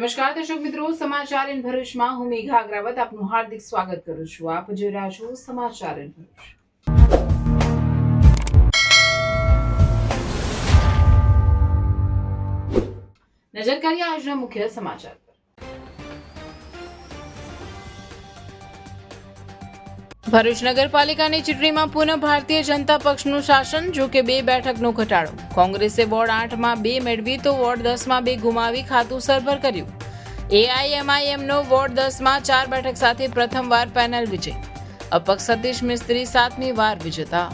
નમસ્કાર દર્શક મિત્રો, સમાચાર ઇન ભરૂચમાં હું મેઘા અગ્રવાલ આપનું હાર્દિક સ્વાગત કરું છું. આપ જોઈ રહ્યા છો સમાચાર ઇન ભરૂચ. નજર કરીએ આજના મુખ્ય સમાચાર પર. ભરૂચ નગરપાલિકાની ચૂંટણીમાં પુનઃ ભારતીય જનતા પક્ષનું શાસન, જો કે 2 બેઠકનો ઘટાડો. કોંગ્રેસે વોર્ડ 8માં 2 મેળવી તો વોર્ડ 10માં 2 ગુમાવી ખાતું સરભર કર્યું. એઆઈએમઆઈએમનો વોર્ડ 10માં 4 બેઠક સાથે પ્રથમવાર પેનલ વિજય. અપક્ષ સતીશ મિસ્ત્રી 7મી વાર વિજેતા.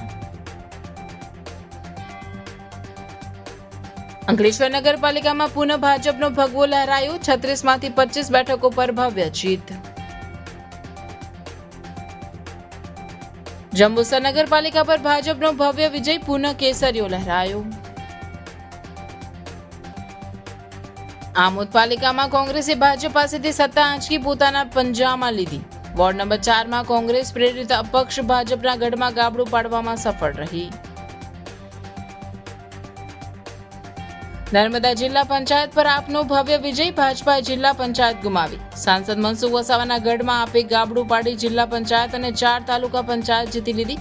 અંકલેશ્વર નગરપાલિકામાં પુનઃ ભાજપનો ભગવો લહેરાયો. 36માંથી 25 બેઠકો પર ભવ્ય જીત. જંબુસર નગરપાલિકા પર ભાજપનો ભવ્ય વિજય, પુનઃ કેસરીઓ લહેરાયો. આમોદ પાલિકામાં કોંગ્રેસે ભાજપ પાસેથી સત્તા આંચકી પોતાના પંજામાં લીધી. વોર્ડ નંબર 4માં કોંગ્રેસ પ્રેરિત અપક્ષ ભાજપના ગઢમાં ગાબડું પાડવામાં સફળ રહી. નર્મદા જિલ્લા પંચાયત પર આપનો ભવ્ય વિજય, ભાજપાએ જિલ્લા પંચાયત ગુમાવી. સાંસદ મનસુખ વસાવાના ગઢમાં આપે ગાબડું પાડી જિલ્લા પંચાયત અને 4 તાલુકા પંચાયત જીતી લીધી.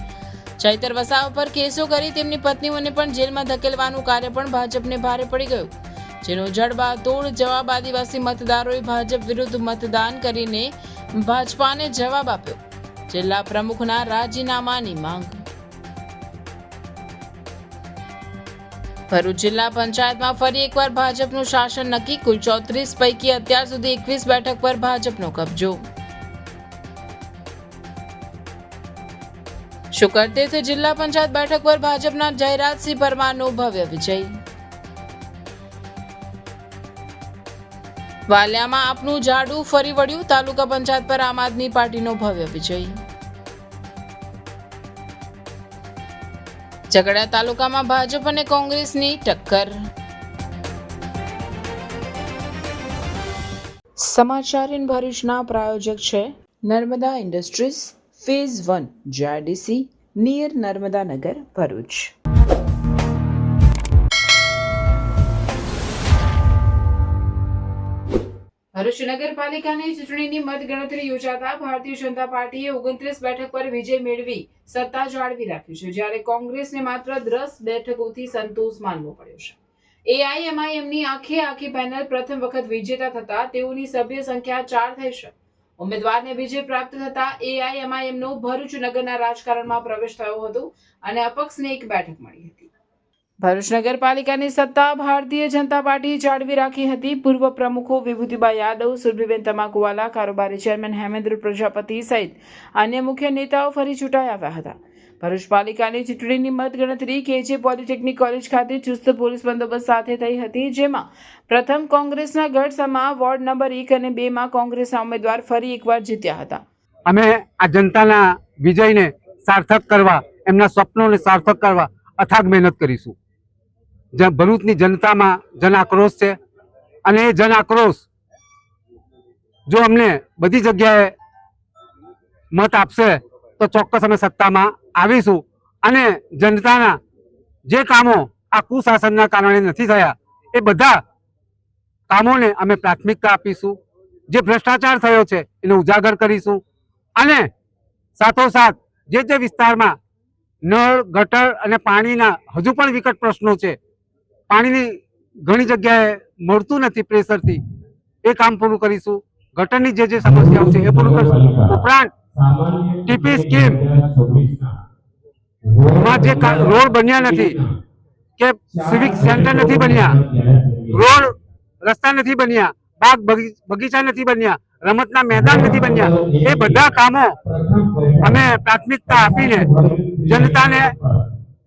ચૈતર વસાવા પર કેસો કરી તેમની પત્નીઓને પણ જેલમાં ધકેલવાનું કાર્ય પણ ભાજપને ભારે પડી ગયું, જેનો જડબાતોડ જવાબ આદિવાસી મતદારોએ ભાજપ વિરુદ્ધ મતદાન કરીને ભાજપાને જવાબ આપ્યો. જિલ્લા પ્રમુખના રાજીનામાની માંગ. ભરૂચ જિલ્લા પંચાયતમાં ફરી એકવાર ભાજપનું શાસન નક્કી. કુલ 34 પૈકી અત્યાર સુધી 21 બેઠક પર ભાજપનો કબજો. શુકરતીર્થ જિલ્લા પંચાયત બેઠક પર ભાજપના જયરાજસિંહ પરમારનો ભવ્ય વિજય. વાલિયામાં આપનું જાડું ફરી વળ્યું. તાલુકા પંચાયત પર આમ આદમી પાર્ટીનો ભવ્ય વિજય. ઝઘડા તાલુકામાં ભાજપ અને કોંગ્રેસની ટક્કર. સમાચાર ઇન ભરૂચના પ્રાયોજક છે Narmada industries phase 1 GIDC near Narmada Nagar Bharuch. Bharuch નગરપાલિકાની ચૂંટણીની મતગણતરી યોજાતા ભારતીય જનતા પાર્ટીએ 29 બેઠક પર વિજય મેળવી સત્તા જાળવી રાખી છે, જ્યારે કોંગ્રેસને માત્ર 10 બેઠકોથી સંતોષ માનવો પડ્યો છે. એઆઈએમઆઈએમની આખી પેનલ પ્રથમ વખત વિજેતા થતા તેઓની સભ્ય સંખ્યા 4 થઈ છે. ઉમેદવારને વિજય પ્રાપ્ત થતા એઆઈએમઆઈએમનો ભરૂચ નગરના રાજકારણમાં પ્રવેશ થયો હતો અને અપક્ષને 1 બેઠક મળી હતી. ભરૂચ નગરપાલિકાની સત્તા ભારતીય જનતા પાર્ટી જાળવી રાખી હતી. પૂર્વ પ્રમુખો વિભૂતિબા યાદવ, સુરભીબેન તમાકુવાલા, કારોબારી ચેરમેન હેમેન્દ્ર પ્રજાપતિ સહિત અન્ય મુખ્ય નેતાઓ ફરી ચૂંટાઈ આવ્યા હતા. ભરૂચ પાલિકાની ચૂંટણીની મતગણતરી કેજે પોલિટેકનિક કોલેજ ખાતે ચુસ્ત પોલીસ બંદોબસ્ત સાથે થઈ હતી, જેમાં પ્રથમ કોંગ્રેસના ગઢસમાં વોર્ડ નંબર 1 અને 2માં કોંગ્રેસના ઉમેદવાર ફરી એકવાર જીત્યા હતા. અમે આ જનતાના વિજયને સાર્થક કરવા, એમના સ્વપ્નોને સાર્થક કરવા અથાગ મહેનત કરીશું. ભરૂચની જનતામાં જન આક્રોશ છે અને એ જન આક્રોશ જો અમને બધી જગ્યાએ મત આપશે તો ચોક્કસ અમે સત્તામાં આવીશું અને જનતાના જે કામો આ કુશાસનના કારણે નથી થયા એ બધા કામોને અમે પ્રાથમિકતા આપીશું. જે ભ્રષ્ટાચાર થયો છે એને ઉજાગર કરીશું અને સાથોસાથ જે વિસ્તારમાં નળ, ગટર અને પાણીના હજુ પણ વિકટ પ્રશ્નો છે, પાણીની ઘણી જગ્યાએ મળતું નથી પ્રેશરથી, એ કામ પૂરું કરીશું. ગટરની જે સમસ્યાઓ છે એ પૂરું કરીશું. ઉપરાંત ટીપી સ્કીમ માં જે રોડ બન્યા નથી કે સિવિક સેન્ટર નથી બન્યા, રોડ રસ્તા નથી બન્યા, બાગ બગીચા નથી બન્યા, રમતના મેદાન નથી બન્યા, એ બધા કામો અમે પ્રાથમિકતા આપીને જનતાને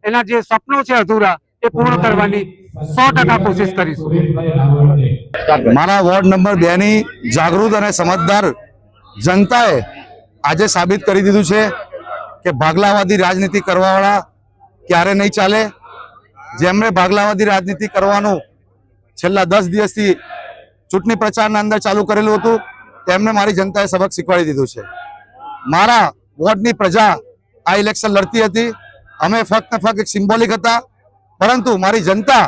એના જે સપનો છે અધૂરા એ પૂર્ણ કરવાની 100% કોશિશ કરીશું. મારા વોર્ડ નંબર 2 ની જાગૃત અને સમજદાર જનતાએ આજે સાબિત કરી દીધું છે કે ભાગલાવાદી રાજનીતિ કરવાવાળા ક્યારે નહીં ચાલે. જેમણે ભાગલાવાદી રાજનીતિ કરવાનું છેલ્લા 10 દિવસથી ચૂંટણી પ્રચારના અંદર ચાલુ કરેલું હતું તેમને મારી જનતાએ સબક શીખવાડી દીધું છે. મારા વોર્ડની પ્રજા આ ઇલેક્શન લડતી હતી, અમે ફક્ત એક સિમ્બોલિક હતા, પરંતુ મારી જનતા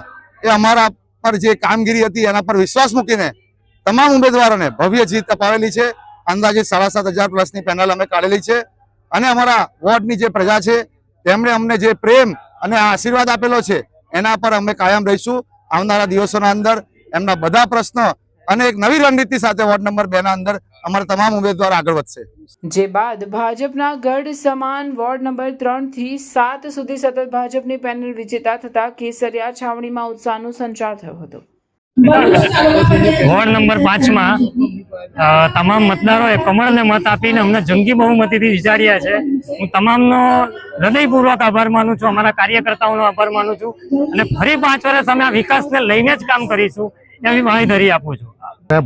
એ અમારા પર જે કામગીરી હતી એના પર વિશ્વાસ મૂકીને તમામ ઉમેદવારોને ભવ્ય જીત અપાવેલી છે. અંદાજે 7,500 પ્લસની પેનલ અમે કાઢેલી છે અને અમારા વોર્ડની જે પ્રજા છે તેમણે અમને જે પ્રેમ અને આશીર્વાદ આપેલો છે એના પર અમે કાયમ રહીશું. આવનારા દિવસોના અંદર એમના બધા પ્રશ્નો અને એક નવી રણનીતિ સાથે વોર્ડ નંબર 2 ના અંદર અમારા તમામ ઉમેદવારો આગળ વધશે. જે બાદ ભાજપના ગઢ સમાન વોર્ડ નંબર 3 થી 7 સુધી સતત ભાજપની પેનલ વિજેતા થતા કેસરિયા છાવણીમાં ઉત્સાહનો સંચાર થયો હતો. વોર્ડ નંબર 5 માં તમામ મતદારોએ કમળને મત આપીને અમને જંગી બહુમતીથી વિચાર્યા છે. હું તમામનો હૃદયપૂર્વક આભાર માનું છું, અમારા કાર્યકર્તાઓનો આભાર માનું છું અને ફરી 5 વર્ષ અમે આ વિકાસને લઈને જ કામ કરીશું એવી બાંહેધરી આપું છું.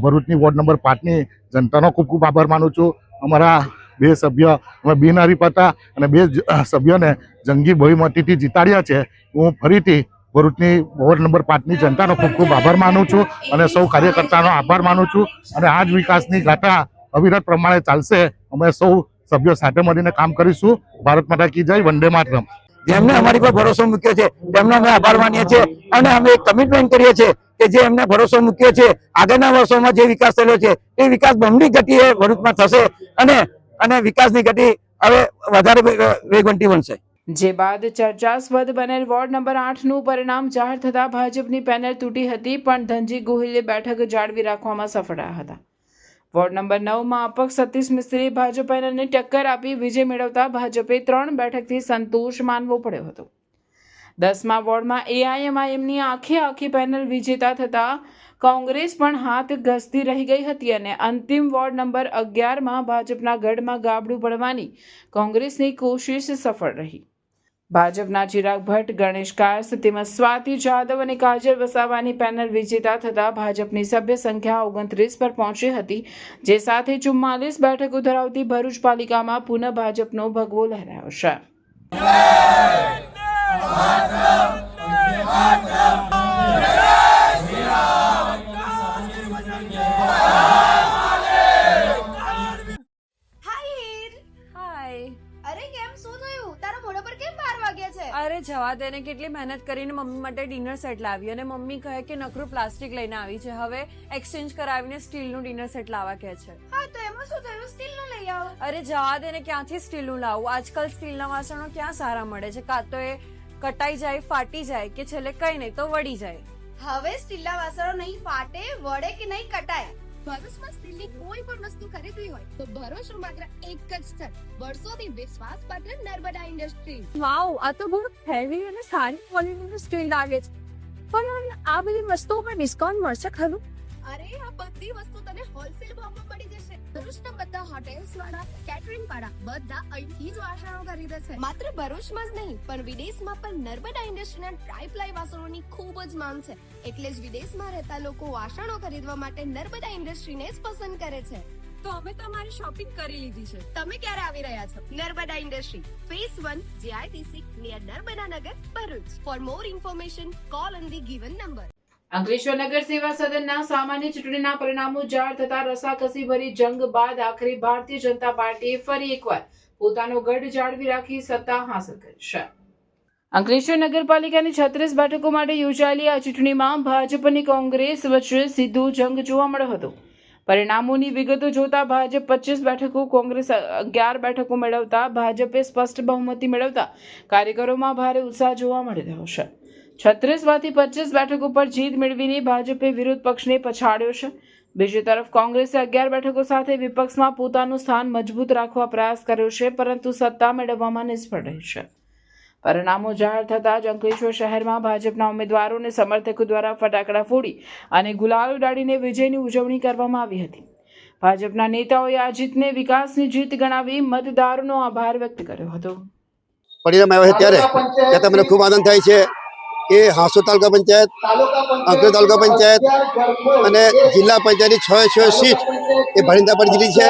ભરૂચની વોર્ડ નંબર 5ની જનતાનો ખૂબ ખૂબ આભાર માનું છું. અમારા 2 સભ્ય અમે બિનહરીફ હતા અને 2 સભ્યોને જંગી બહુમતીથી જીતાડ્યા છે. હું ફરીથી ભરૂચની વોર્ડ નંબર 5ની જનતાનો ખૂબ ખૂબ આભાર માનું છું અને સૌ કાર્યકર્તાનો આભાર માનું છું અને આ જ વિકાસની ગાથા અવિરત પ્રમાણે ચાલશે. અમે સૌ સભ્યો સાથે મળીને કામ કરીશું. ભારત માતા કી જય, વંદે માતરમ. જેમને અમારી પર ભરોસો મૂક્યો છે તેમનો અમે આભાર માનીએ છીએ અને અમે એક કમિટમેન્ટ કરીએ છીએ કે જે એમને ભરોસો મૂક્યો છે આગળના વર્ષોમાં જે વિકાસ થયેલો છે એ વિકાસ બમણી ગતિએ ભરૂચમાં થશે અને વિકાસની ગતિ હવે વધારે વેગવંતી બનશે. જે બાદ ચર્ચાસ્પદ બનેલ વોર્ડ નંબર 8 નું પરિણામ જાહેર થતા ભાજપની પેનલ તૂટી હતી પણ ધનજી ગોહિલે બેઠક જાળવી રાખવામાં સફળ રહ્યા હતા. વોર્ડ નંબર 9 માં અપક્ષ સતીશ મિસ્ત્રીએ ભાજપ પેનલને ટક્કર આપી વિજય મેળવતા ભાજપે 3 બેઠકથી સંતોષ માનવો પડ્યો હતો. 10મા વોર્ડમાં AIMIMની આખી પેનલ વિજેતા થતા કોંગ્રેસ પણ હાથ ઘસતી રહી ગઈ હતી અને અંતિમ વોર્ડ નંબર 11માં ભાજપના ગઢમાં ગાબડું પડવાની કોંગ્રેસની કોશિશ સફળ રહી. ભાજપના ચિરાગ ભટ્ટ, ગણેશ કાસ તેમજ સ્વાતિ જાદવ અને કાજલ વસાવાની પેનલ વિજેતા થતા ભાજપની સભ્ય સંખ્યા 29 પર પહોંચી હતી, જે સાથે 44 બેઠકો ધરાવતી ભરૂચ પાલિકામાં પુનઃ ભાજપનો ભગવો લહેરાયો છે. અરે જવા દે ને, કેટલી મહેનત કરીને મમ્મી માટે ડિનર સેટ લાવી અને મમ્મી કહે કે નકરું પ્લાસ્ટિક લઈને આવી છે, હવે એક્સચેન્જ કરાવીને સ્ટીલનું ડિનર સેટ લાવવા કહે છે. હા તો એમાં શું થયું, સ્ટીલનું લઈ આવો. અરે જવા દે ને, ક્યાંથી સ્ટીલનું લાવું? આજકાલ સ્ટીલના વાસણો ક્યાં સારા મળે છે? કાં તો એ કટાઈ જાય, ફાટી જાય કે છેલ્લે કઈ નહીં તો વળી જાય. હવે સ્ટીલના વાસણો નહીં ફાટે, વળે કે નહીં કટાય. ભરૂચમાં સ્ટીલની કોઈ પણ વસ્તુ ખરીદવી હોય તો ભરૂચનું માત્ર એક જ સ્થળ, વર્ષોથી વિશ્વાસપાત્ર નર્મદા ઇન્ડસ્ટ્રીઝ. વાવ, આ તો બહુ હેવી અને સારી ક્વોલિટીનું સ્ટીલ લાગે છે. પણ આ બધી વસ્તુઓ પર ડિસ્કાઉન્ટ મળશે ખરું? અરે આ બધી વસ્તુ તને હોલસેલ ભાવમાં મળી જશે. ભરૂચના બધા હોટેલ્સ વાળા, કેટરિંગ વાળા બધા અહીંથી જ વાસણો ખરીદે છે. માત્ર ભરૂચમાં જ નહીં પણ વિદેશમાં પણ નર્મદા ઇન્ડસ્ટ્રીના ટ્રાય-પ્લાય વાસણોની ખૂબ જ માંગ છે. એટલે જ વિદેશમાં રહેતા લોકો વાસણો ખરીદવા માટે નર્મદા ઇન્ડસ્ટ્રીને જ પસંદ કરે છે. તો અમે તમારી શોપિંગ કરી લીધી છે. તમે ક્યારે આવી રહ્યા છો? Narmada industry, phase 1, JITC near Narmada Nagar, Bharuch. For more information call on the given number. Ankleshwar નગર સેવા સદનના સામાન્ય ચૂંટણીના પરિણામો જાહેર થતા રસાકસીભરી જંગ બાદ આખરે ભારતીય જનતા પાર્ટીએ ફરી એકવાર પોતાનો ગઢ જાળવી રાખી સત્તા હાંસલ કરી છે. અંકલેશ્વર નગરપાલિકાની 36 બેઠકો માટે યોજાયેલી આ ચૂંટણીમાં ભાજપ અને કોંગ્રેસ વચ્ચે સીધો જંગ જોવા મળ્યો હતો. પરિણામોની વિગતો જોતા ભાજપ 25 બેઠકો, કોંગ્રેસ 11 બેઠકો મેળવતા ભાજપે સ્પષ્ટ બહુમતી મેળવતા કાર્યકરોમાં ભારે ઉત્સાહ જોવા મળી રહ્યો છે. 36માંથી 25 બેઠકો પર જીત મેળવીને ભાજપે વિરોધ પક્ષને પછાડ્યો છે. બીજી તરફ કોંગ્રેસે 11 બેઠકો સાથે વિપક્ષમાં પોતાનું સ્થાન મજબૂત રાખવા પ્રયાસ કર્યો છે, પરંતુ સત્તા મેળવવામાં નિષ્ફળ રહી છે. પરિણામો જાહેર થતાં જ અંકલેશ્વર શહેરમાં ભાજપના ઉમેદવારો અને સમર્થકો દ્વારા ફટાકડા ફોડી અને ગુલાલ ઉડાડીને વિજયની ઉજવણી કરવામાં આવી હતી. ભાજપના નેતાઓએ આ જીતને વિકાસની જીત ગણાવી મતદારોનો આભાર વ્યક્ત કર્યો હતો. પરિણામ આવ્યા છે ત્યારે મને ખૂબ આનંદ થાય છે કે હાંસોદ તાલુકા પંચાયત, અંકલેશ્વર તાલુકા પંચાયત અને જિલ્લા પંચાયતની 6 સીટ એ ભણીંદા પર જીતી છે.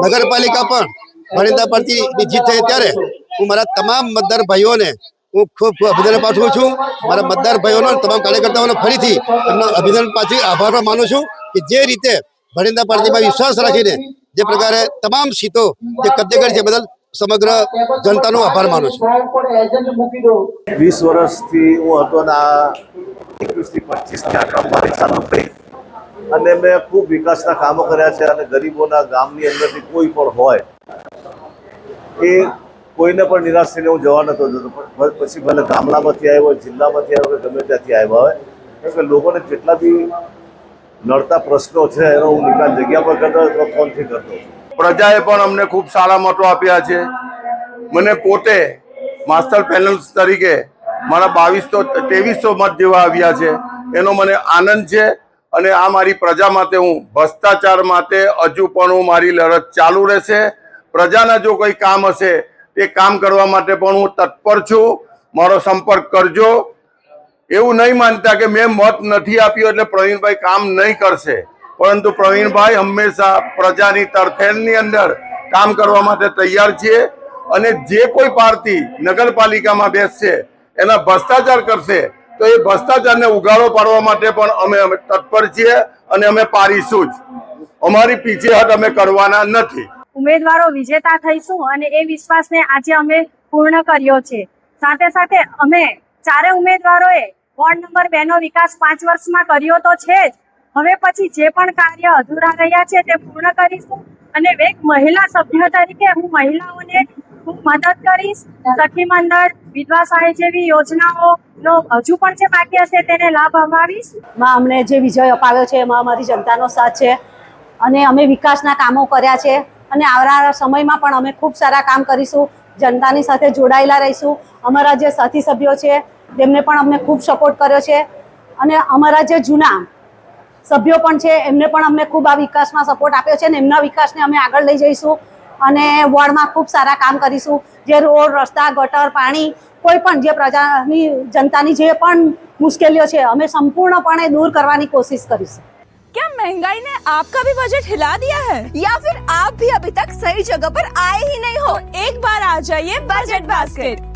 નગરપાલિકા પણ ભણીંદા પરથી જીત થઈ ત્યારે હું મારા તમામ મતદાર ભાઈઓને હું ખૂબ અભિનંદન પાઠવું છું. મારા મતદાર ભાઈઓનો તમામ કાર્યકર્તાઓને ફરીથી એમનો અભિનંદન પાછી આભાર પણ માનું છું કે જે રીતે ભણીંદા પાર્ટીમાં વિશ્વાસ રાખીને જે પ્રકારે તમામ સીટો જે કબજે કરી છે બદલ સમગ્ર જનતાનો આભાર માનું છું. 20 વર્ષથી હું હતો ને 21 થી 25 ની આ કામવાળી ચાલુ કરી અને મેં ખૂબ વિકાસના કામો કર્યા છે અને ગરીબોના ગામની અંદરથી કોઈ પણ હોય એ કોઈને પણ નિરાશ થઈને હું જવા નતો જતો, પણ પછી ભલે ગામડામાંથી આવ્યો હોય, જિલ્લામાંથી આવ્યો હોય, ગમે ત્યાંથી આવ્યા હોય, કારણ કે લોકોને જેટલા બી નડતા પ્રશ્નો છે એનો હું નિકાલ જગ્યા પર કરતો અથવા ફોનથી કરતો છું. પ્રજાએ પણ અમને ખૂબ સારા મતો આપ્યા છે. મને પોતે માસ્ટર પેનલ તરીકે મારા 2300 મત જેવા આવ્યા છે, એનો મને આનંદ છે. અને આ મારી પ્રજા માટે હું ભ્રષ્ટાચાર માટે હજુ પણ હું મારી લડત ચાલુ રહેશે. પ્રજાના જો કોઈ કામ હશે તે કામ કરવા માટે પણ હું તત્પર છું. મારો સંપર્ક કરજો. એવું નહીં માનતા કે મેં મત નથી આપ્યો એટલે પ્રવીણભાઈ કામ નહીં કરશે, પરંતુ પ્રવીણભાઈ હંમેશા પ્રજાની તરફેણની અંદર કામ કરવા માટે તૈયાર છે. અને જે કોઈ પાર્ટી નગરપાલિકામાં બેસશે એના ભ્રષ્ટાચાર કરશે તો એ ભ્રષ્ટાચારને ઉગાડો પાડવા માટે પણ અમે તત્પર છીએ અને અમે પાડીશું જ. અમારી પીછેહટ અમે કરવાના નથી. ઉમેદવારો વિજેતા થઈશું અને એ વિશ્વાસને આજે અમે પૂર્ણ કર્યો છે. સાથે સાથે અમે ચારે ઉમેદવારોએ વોર્ડ નંબર 2 નો વિકાસ 5 વર્ષમાં કર્યો તો છે જ. હવે પછી જે પણ કાર્ય અધૂરા રહ્યા છે તે પૂર્ણ કરીશું. અને એક મહિલા સભ્ય તરીકે હું મહિલાઓને ખૂબ મદદ કરીશ. સખી મંડળ, વિધવા સહાય જેવી યોજનાઓનો હજુ પણ જે બાકી હશે તેને લાભ અપાવીશ. અમને જે વિજય અપાવ્યો છે એમાં અમારી જનતાનો સાથ છે અને અમે વિકાસના કામો કર્યા છે અને આવનારા સમયમાં પણ અમે ખૂબ સારા કામ કરીશું. જનતાની સાથે જોડાયેલા રહીશું. અમારા જે સાથી સભ્યો છે તેમને પણ અમને ખૂબ સપોર્ટ કર્યો છે અને અમારા જે જૂના સભ્યો પણ છે એમને પણ અમને ખૂબ આ વિકાસમાં સપોર્ટ આપ્યો છે અને એમના વિકાસને અમે આગળ લઈ જઈશું અને વોર્ડમાં ખૂબ સારા કામ કરીશું. જે રોડ, રસ્તા, ગટર, પાણી, કોઈ પણ જે પ્રજાની જનતાની જે પણ મુશ્કેલીઓ છે અમે સંપૂર્ણપણે દૂર કરવાની કોશિશ કરીશું. क्या महंगाई ने आपका भी बजट हिला दिया है या फिर आप भी अभी तक सही जगह पर आए ही नहीं हो? एक बार आ जाइए बजट बास्केट.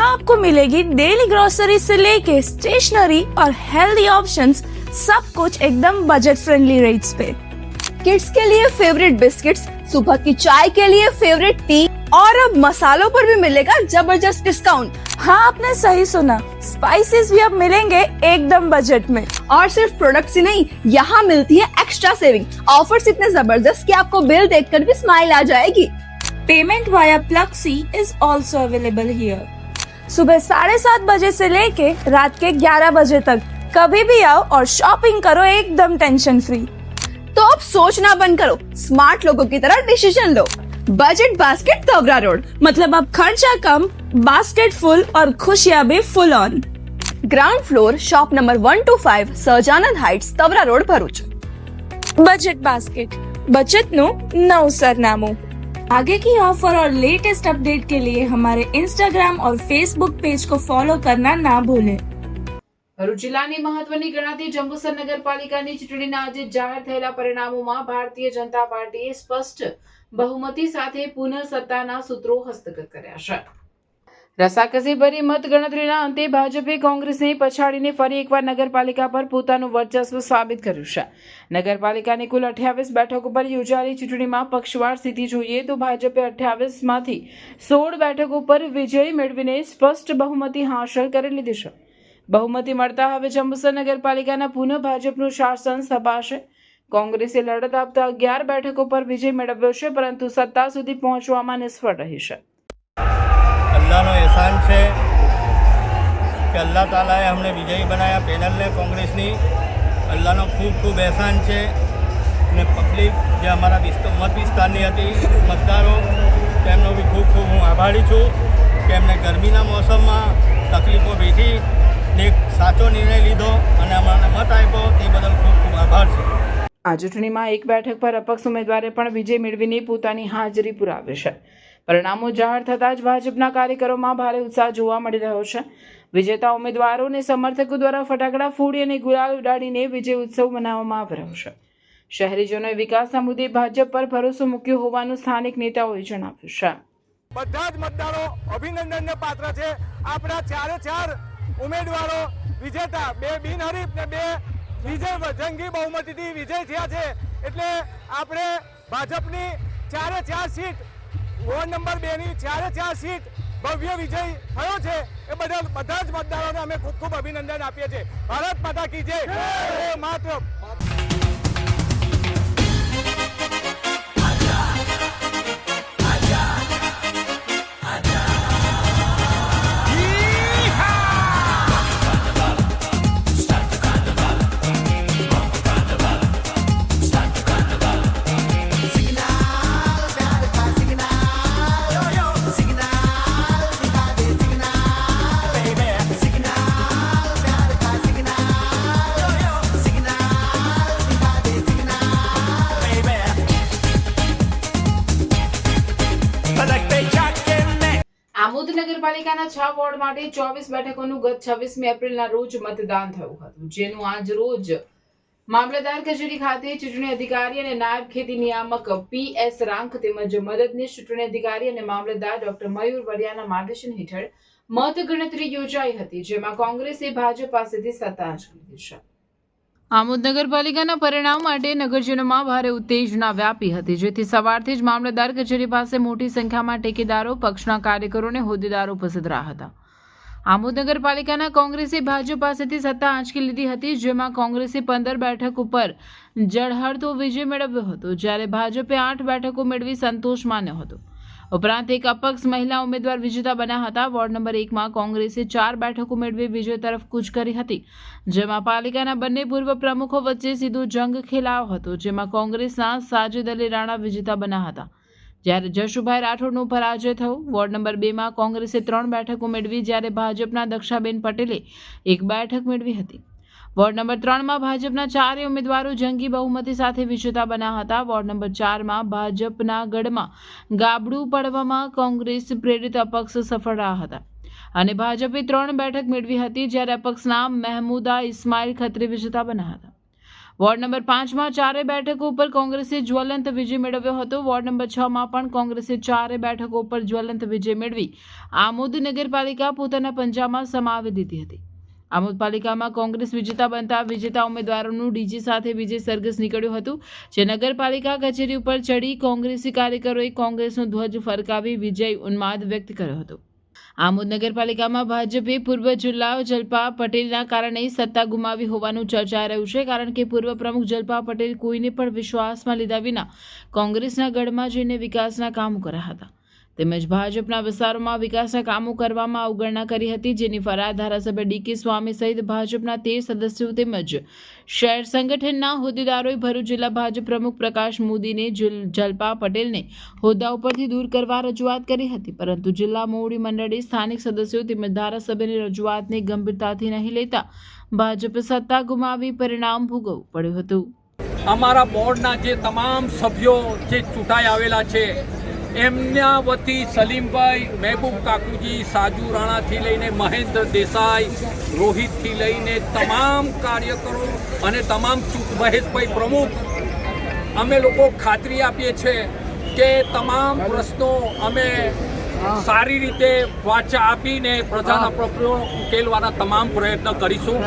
आपको मिलेगी डेली ग्रोसरी से लेके स्टेशनरी और हेल्दी ऑप्शंस, सब कुछ एकदम बजट फ्रेंडली रेट्स पे. किड्स के लिए फेवरेट बिस्किट्स, सुबह की चाय के लिए फेवरेट टी और अब मसालों पर भी मिलेगा जबरदस्त डिस्काउंट. हाँ, आपने सही सुना, स्पाइसेस भी अब मिलेंगे एकदम बजट में. और सिर्फ प्रोडक्ट्स ही नहीं, यहाँ मिलती है एक्स्ट्रा सेविंग. ऑफर्स इतने जबरदस्त कि आपको बिल देखकर भी स्माइल आ जाएगी. Payment via Pluxee is also available here. सुबह 7:30 बजे से लेके रात के 11 बजे तक कभी भी आओ और शॉपिंग करो एकदम टेंशन फ्री. तो अब सोचना बंद करो, स्मार्ट लोगों की तरह डिसीजन लो. बजट बास्केट तवरा रोड, मतलब अब खर्चा कम, बास्केट फुल और खुशियां भी full on. Ground floor, shop number 125, Sahajanand heights, Tavra road, Bharuch. Budget basket, बचत નું નવું સરનામું. आगे की ऑफर और लेटेस्ट अपडेट के लिए हमारे इंस्टाग्राम और फेसबुक पेज को फॉलो करना ना भूलें. ભરૂચ જિલ્લાની મહત્વની ગણાતી જંબુસર નગરપાલિકાની ચૂંટણીના આજે જાહેર થયેલા પરિણામોમાં ભારતીય જનતા પાર્ટીએ સ્પષ્ટ બહુમતી સાથે પુનઃ સત્તાના સૂત્રો હસ્તગત કર્યા છે. રસાકસીભરી મતગણતરીના અંતે ભાજપે કોંગ્રેસને પછાડીને ફરી એકવાર નગરપાલિકા પર પોતાનું વર્ચસ્વ સાબિત કર્યું છે. નગરપાલિકાની કુલ 28 બેઠકો પર યોજાયેલી ચૂંટણીમાં પક્ષવાર સ્થિતિ જોઈએ તો ભાજપે 28માંથી 16 બેઠકો પર વિજય મેળવીને સ્પષ્ટ બહુમતી હાંસલ કરી લીધી છે. બહુમતી મળતા હવે જંબુસર નગરપાલિકાના પુનઃ ભાજપનું શાસન સ્થપાશે. કોંગ્રેસે લડત આપતા 11 બેઠકો પર વિજય મેળવ્યો છે, પરંતુ સત્તા સુધી પહોંચવામાં નિષ્ફળ રહી છે. अल्लाह नो एहसान है कि अल्लाह ताला ए हमने विजयी बनाया पैनल ने कांग्रेस नी. अल्लाह नो खूब खूब एहसान है ने पब्लिक जो हमारा मत विस्तारनी હતી મતદારો તેમનો બી ખૂબ ખૂબ હું આભારી છું કે એમને ગરમીના મોસમમાં તકલીફો વેઠી ને એક સાચો નિર્ણય લીધો અને અમને મત આપ્યો તે બદલ ખૂબ ખૂબ આભાર છે. આ ચૂંટણીમાં એક બેઠક પર અપક્ષ ઉમેદવારે પણ વિજય મેળવીને પોતાની હાજરી પુરાવી છે. પરિણામો જાહેર થતાં જ ભાજપના કાર્યકરોમાં ભારે ઉત્સાહ જોવા મળી રહ્યો છે. વિજેતા ઉમેદવારોને સમર્થકો દ્વારા ફટાકડા ફોડી અને ગુલાલ ઉડાડીને વિજય ઉત્સવ મનાવવામાં આવી રહ્યો છે. શહેરીજનોએ વિકાસના મુદ્દે ભાજપ પર ભરોસો મૂક્યો હોવાનું સ્થાનિક નેતાઓએ જણાવ્યું છે. બધા જ મતદારો અભિનંદનને પાત્ર છે. આપણા ચારે ચાર ઉમેદવારો વિજેતા, 2 બિનહરીફ ને 2 વિજય જંગી બહુમતીથી વિજય થયા છે. એટલે આપણે ભાજપની 4 સીટ, વોર્ડ નંબર 2 ની 4 સીટ ભવ્ય વિજય થયો છે. એ બદલ બધા જ મતદારોને અમે ખૂબ ખૂબ અભિનંદન આપીએ છીએ. ભારત માતા કી જય. માત્ર આમોદ નગરપાલિકાના 6 વોર્ડ માટે 24 બેઠકોનું ગત 26મી એપ્રિલના રોજ મતદાન થયું હતું, જેનું આજ રોજ મામલતદાર કચેરી ખાતે ચૂંટણી અધિકારી અને નાયબ ખેતી નિયામક PS રાંક તેમજ મદદનીશ ચૂંટણી અધિકારી અને મામલતદાર ડોક્ટર મયુર વરિયાના માર્ગદર્શન હેઠળ મતગણતરી યોજાઈ હતી, જેમાં કોંગ્રેસે ભાજપ પાસેથી સત્તા હાંસલ કરી છે. આમોદ નગરપાલિકાના પરિણામ માટે નગરજનોમાં ભારે ઉત્તેજના વ્યાપી હતી, જેથી સવારથી જ મામલતદાર કચેરી પાસે મોટી સંખ્યામાં ટેકેદારો, પક્ષના કાર્યકરો અને હોદ્દેદારો ઉપસ્થિત રહ્યા હતા. આમોદ નગરપાલિકાના કોંગ્રેસે ભાજપ પાસેથી સત્તા આંચકી લીધી હતી, જેમાં કોંગ્રેસે 15 બેઠક ઉપર જળહળતો વિજય મેળવ્યો હતો, જ્યારે ભાજપે 8 બેઠકો મેળવી સંતોષ માન્યો હતો. ઉપરાંત એક અપક્ષ મહિલા ઉમેદવાર વિજેતા બન્યા હતા. વોર્ડ નંબર 1માં કોંગ્રેસે 4 બેઠકો મેળવી વિજય તરફ કૂચ કરી હતી, જેમાં પાલિકાના બંને પૂર્વ પ્રમુખો વચ્ચે સીધો જંગ ખેલાયો હતો, જેમાં કોંગ્રેસના સાજિદ અલી રાણા વિજેતા બન્યા હતા, જ્યારે જશુભાઈ રાઠોડનો પરાજય થયો. વોર્ડ નંબર 2માં કોંગ્રેસે 3 બેઠકો મેળવી, જ્યારે ભાજપના દક્ષાબેન પટેલે 1 બેઠક મેળવી હતી. વોર્ડ નંબર 3માં ભાજપના 4 ઉમેદવારો જંગી બહુમતી સાથે વિજેતા બન્યા હતા. વોર્ડ નંબર 4માં ભાજપના ગઢમાં ગાબડું પડવામાં કોંગ્રેસ પ્રેરિત અપક્ષ સફળ રહ્યા હતા અને ભાજપે 3 બેઠક મેળવી હતી, જ્યારે અપક્ષના મહેમૂદા ઇસ્માઇલ ખત્રી વિજેતા બન્યા હતા. વોર્ડ નંબર 5માં 4 બેઠકો ઉપર કોંગ્રેસે જ્વલંત વિજય મેળવ્યો હતો. વોર્ડ નંબર 6માં પણ કોંગ્રેસે 4 બેઠકો ઉપર જ્વલંત વિજય મેળવી આમોદ નગરપાલિકા પોતાના પંજામાં સમાવી દીધી હતી. આમોદ પાલિકામાં કોંગ્રેસ વિજેતા બનતા વિજેતા ઉમેદવારોનું ડીજે સાથે વિજય સરઘસ નીકળ્યું હતું, જે નગરપાલિકા કચેરી ઉપર ચડી કોંગ્રેસી કાર્યકરોએ કોંગ્રેસનો ધ્વજ ફરકાવી વિજય ઉન્માદ વ્યક્ત કર્યો હતો. આમોદ નગરપાલિકામાં ભાજપે પૂર્વ જિલ્લા જલપા પટેલના કારણે સત્તા ગુમાવી હોવાનું ચર્ચાઈ રહ્યું છે, કારણ કે પૂર્વ પ્રમુખ જલપા પટેલ કોઈને પણ વિશ્વાસમાં લીધા વિના કોંગ્રેસના ગઢમાં જઈને વિકાસના કામો કર્યા હતા, તેમજ ભાજપના વિસ્તારોમાં વિકાસના કામો કરવામાં અવગણના કરી હતી, જેની ફરિયાદ ધારાસભ્ય DK સ્વામી સહિત ભાજપના 13 સદસ્યો તેમજ શહેર સંગઠનના હોદ્દેદારોએ ભરૂચ જિલ્લા ભાજપ પ્રમુખ પ્રકાશ મોદીને જલપા પટેલને હોદ્દા ઉપરથી દૂર કરવા રજૂઆત કરી હતી, પરંતુ જિલ્લા મોવડી મંડળે સ્થાનિક સદસ્યો તેમજ ધારાસભ્યની રજૂઆતને ગંભીરતાથી નહીં લેતા ભાજપે સત્તા ગુમાવી પરિણામ ભોગવવું પડ્યું હતું. અમારા બોર્ડના જે તમામ સભ્યો જે ચૂંટાઈ આવેલા છે એમના વતી સલીમભાઈ, મહેબૂબ કાકુજી, સાજુ રાણાથી લઈને મહેન્દ્ર દેસાઈ, રોહિતથી લઈને તમામ કાર્યકરો અને તમામ મહેશભાઈ પ્રમુખ, અમે લોકો ખાતરી આપીએ છીએ કે તમામ પ્રશ્નો અમે સારી રીતે વાચા આપીને પ્રજાના પ્રશ્નો ઉકેલવાના તમામ પ્રયત્ન કરીશું.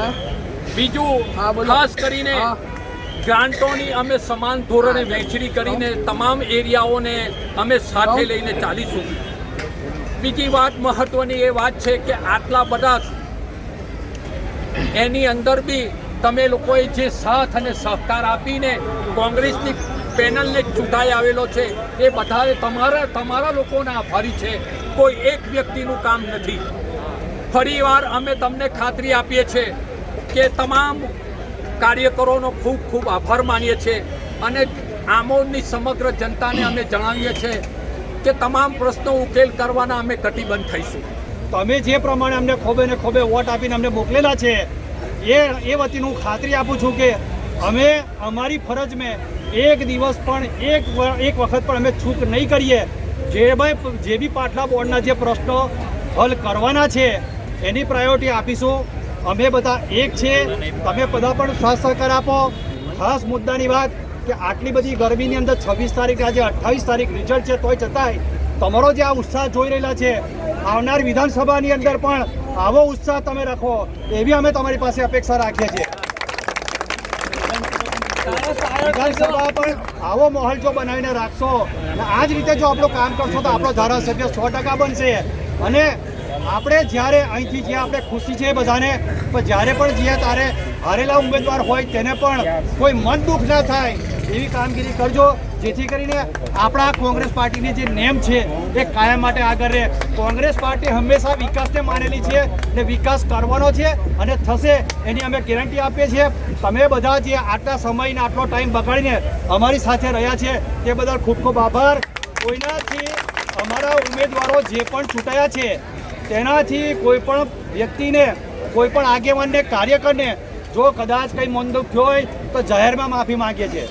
બીજું ખાસ કરીને ગ્રાન્ટોની અમે સમાન ધોરણે વહેંચણી કરીને તમામ એરિયાઓને અમે સાથે લઈને ચાલીશું. બીજી વાત મહત્વની એ વાત છે કે આટલા બધા એની અંદર બી તમે લોકોએ જે સાથ અને સહકાર આપીને કોંગ્રેસની પેનલને ચૂંટાઈ આવેલો છે એ બધા તમારા લોકોના આભારી છે, કોઈ એક વ્યક્તિનું કામ નથી. ફરીવાર અમે તમને ખાતરી આપીએ છીએ કે તમામ કાર્યકરોનો ખૂબ ખૂબ આભાર માનીએ છીએ અને આમોદની સમગ્ર જનતાને અમે જણાવીએ છીએ કે તમામ પ્રશ્નો ઉકેલ કરવાના અમે કટિબદ્ધ થઈશું. તમે જે પ્રમાણે અમને ખોબે ને ખોબે વોટ આપીને અમને મોકલેલા છે એ વતીને હું ખાતરી આપું છું કે અમે અમારી ફરજ મેં એક દિવસ પણ એક વખત પણ અમે ચૂક નહીં કરીએ. જે બી પાટલા બોર્ડના જે પ્રશ્નો હલ કરવાના છે એની પ્રાયોરિટી આપીશું. અમે બધા એક છે, તમે બધા પણ સાથ સહકાર આપો. ખાસ મુદ્દાની વાત કે આટલી બધી ગરમીની અંદર 26 તારીખ આજે 28 તારીખ રિઝલ્ટ છે, તોય છતાંય તમારો જે આ ઉત્સાહ જોઈ રહેલા છે આવનાર વિધાનસભાની અંદર પણ આવો ઉત્સાહ તમે રાખો એવી અમે તમારી પાસે અપેક્ષા રાખીએ છીએ. વિધાનસભા પણ આવો માહોલ જો બનાવીને રાખશો અને આ જ રીતે જો આપણું કામ કરશો તો આપણો ધારાસભ્ય 100% બનશે. અને આપણે જ્યારે અહીંથી જે આપણે ખુશી છે બધાને, પણ જ્યારે પણ જઈએ ત્યારે હારેલા ઉમેદવાર હોય તેને પણ કોઈ મન દુઃખ ના થાય એવી કામગીરી કરજો, જેથી કરીને આપણા કોંગ્રેસ પાર્ટીની જે નેમ છે એ કાયમ માટે આગળ રહે. કોંગ્રેસ પાર્ટી હંમેશા વિકાસને માનેલી છે અને વિકાસ કરવાનો છે અને થશે એની અમે ગેરંટી આપીએ છીએ. તમે બધા જે આટલા સમયને આટલો ટાઈમ બગાડીને અમારી સાથે રહ્યા છે તે બદલ ખૂબ ખૂબ આભાર. કોઈનાથી અમારા ઉમેદવારો જે પણ ચૂંટાયા છે તેનાથી કોઈ પણ વ્યક્તિને, કોઈ પણ આગેવાનને, કાર્યકરને જો કદાચ કંઈ મન દુઃખ થયો હોય તો જાહેરમાં માફી માંગીએ છીએ.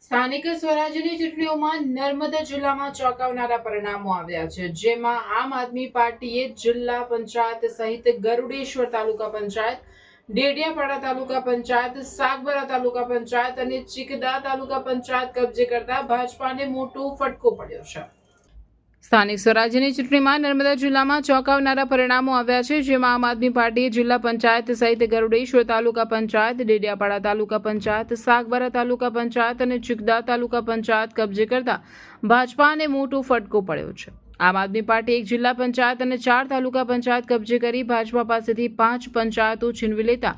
સ્થાનિક સ્વરાજ્યની ચૂંટણીઓમાં નર્મદા જિલ્લામાં ચોંકાવનારા પરિણામો આવ્યા છે, જેમાં આમ આદમી પાર્ટીએ જિલ્લા પંચાયત સહિત ગરુડેશ્વર તાલુકા પંચાયત, ડેડિયાપાડા તાલુકા પંચાયત, સાગબારા તાલુકા પંચાયત અને ચિકદા તાલુકા પંચાયત કબજે કરતા ભાજપાને મોટો ફટકો પડ્યો છે. સ્થાનિક સ્વરાજ્યની ચૂંટણીમાં નર્મદા જિલ્લામાં ચોંકાવનારા પરિણામો આવ્યા છે, જેમાં આમ આદમી પાર્ટીએ જિલ્લા પંચાયત સહિત ગરુડેશ્વર તાલુકા પંચાયત, ડેડિયાપાડા તાલુકા પંચાયત, સાગબારા તાલુકા પંચાયત અને ચિકદા તાલુકા પંચાયત કબજે કરતા ભાજપાને મોટો ફટકો પડ્યો છે. આમ આદમી પાર્ટી 1 જિલ્લા પંચાયત અને 4 તાલુકા પંચાયત કબજે કરી ભાજપા પાસેથી 5 પંચાયતો છીનવી લેતા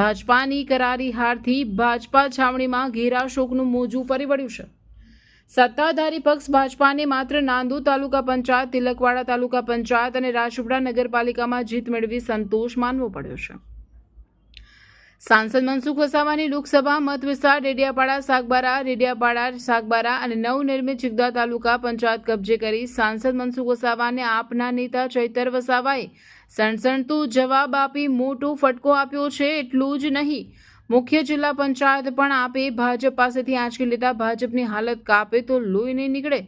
ભાજપાની કરારી હારથી ભાજપા છાવણીમાં ઘેરા શોકનું મોજું ફરી વળ્યું છે. સત્તાધારી પક્ષ ભાજપાને માત્ર નાંદોદ તાલુકા પંચાયત, તિલકવાડા તાલુકા પંચાયત અને રાજપીપળા નગરપાલિકામાં જીત મેળવી સંતોષ માનવો પડ્યો છે. સાંસદ મનસુખ વસાવાની લોકસભા મત વિસ્તાર ડેડિયાપાડા, સાગબારા અને નવનિર્મિત ચિકદા તાલુકા પંચાયત કબજે કરી સાંસદ મનસુખ વસાવાને આપના નેતા ચૈતર વસાવાએ સણસણતો જવાબ આપી મોટો ફટકો આપ્યો છે. એટલું જ નહીં, મુખ્ય જિલ્લા પંચાયત પણ આપે ભાજપ પાસેથી આંચકી લેતા ભાજપની હાલત કાપે તો લોહી નહીં નીકળે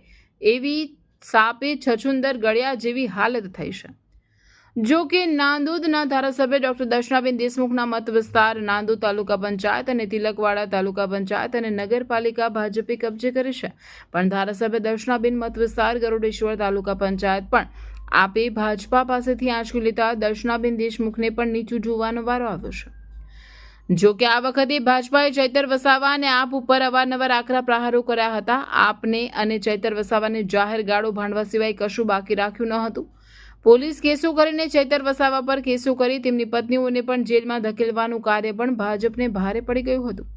એવી સાપે છછુંદર ગળ્યા જેવી હાલત થઈ છે. જો કે નાંદોદના ધારાસભ્ય ડોક્ટર દર્શનાબેન દેશમુખના મત વિસ્તાર નાંદોદ તાલુકા પંચાયત અને તિલકવાડા તાલુકા પંચાયત અને નગરપાલિકા ભાજપે કબજે કરી છે, પણ ધારાસભ્ય દર્શનાબેન મત વિસ્તાર ગરુડેશ્વર તાલુકા પંચાયત પણ આપે ભાજપા પાસેથી આંચકી લેતા દર્શનાબેન દેશમુખને પણ નીચું જોવાનો વારો આવ્યો છે. જો કે આ વખતે ભાજપાએ ચૈતર વસાવા અને આપ ઉપર અવારનવાર આકરા પ્રહારો કર્યા હતા. આપને અને ચૈતર વસાવાને જાહેર ગાળો ભાંડવા સિવાય કશું બાકી રાખ્યું ન હતું. પોલીસ કેસો કરીને ચૈતર વસાવા પર કેસો કરી તેમની પત્નીઓને પણ જેલમાં ધકેલવાનું કાર્ય પણ ભાજપને ભારે પડી ગયું હતું,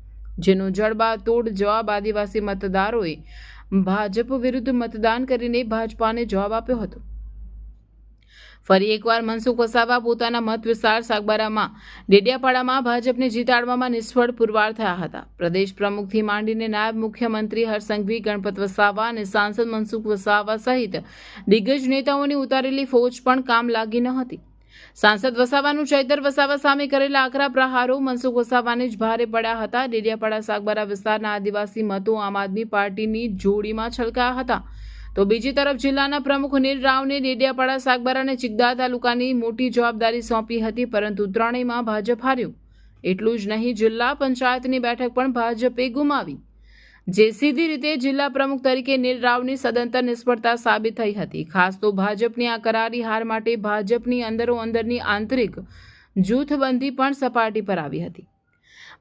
જેનો જડબાતોડ જવાબ આદિવાસી મતદારોએ ભાજપ વિરુદ્ધ મતદાન કરીને ભાજપાને જવાબ આપ્યો હતો. ફરી એકવાર મનસુખ વસાવા પોતાના મત વિસ્તાર સાગબારામાં, ડેડિયાપાડામાં ભાજપને જીતાડવામાં નિષ્ફળ પુરવાર થયા હતા. પ્રદેશ પ્રમુખથી માંડીને નાયબ મુખ્યમંત્રી હરસંઘવી, ગણપત વસાવા અને સાંસદ મનસુખ વસાવા સહિત દિગ્ગજ નેતાઓની ઉતારેલી ફોજ પણ કામ લાગી ન હતી. સાંસદ વસાવાનું ચૈતર વસાવા સામે કરેલા આકરા પ્રહારો મનસુખ વસાવાને જ ભારે પડ્યા હતા. ડેડિયાપાડા સાગબારા વિસ્તારના આદિવાસી મતો આમ આદમી પાર્ટીની જોડીમાં છલકાયા હતા, તો બીજી તરફ જિલ્લાના પ્રમુખ નીલ રાવને ડેડિયાપાડા, સાગબારા અને ચિકદા તાલુકાની મોટી જવાબદારી સોંપી હતી, પરંતુ ત્રણેયમાં ભાજપ હાર્યું. એટલું જ નહીં, જિલ્લા પંચાયતની બેઠક પણ ભાજપે ગુમાવી, જે સીધી રીતે જિલ્લા પ્રમુખ તરીકે નીલ રાવની સદંતર નિષ્ફળતા સાબિત થઈ હતી. ખાસ તો ભાજપની આ કરારી હાર માટે ભાજપની અંદરોઅંદરની આંતરિક જૂથબંધી પણ સપાટી પર આવી હતી.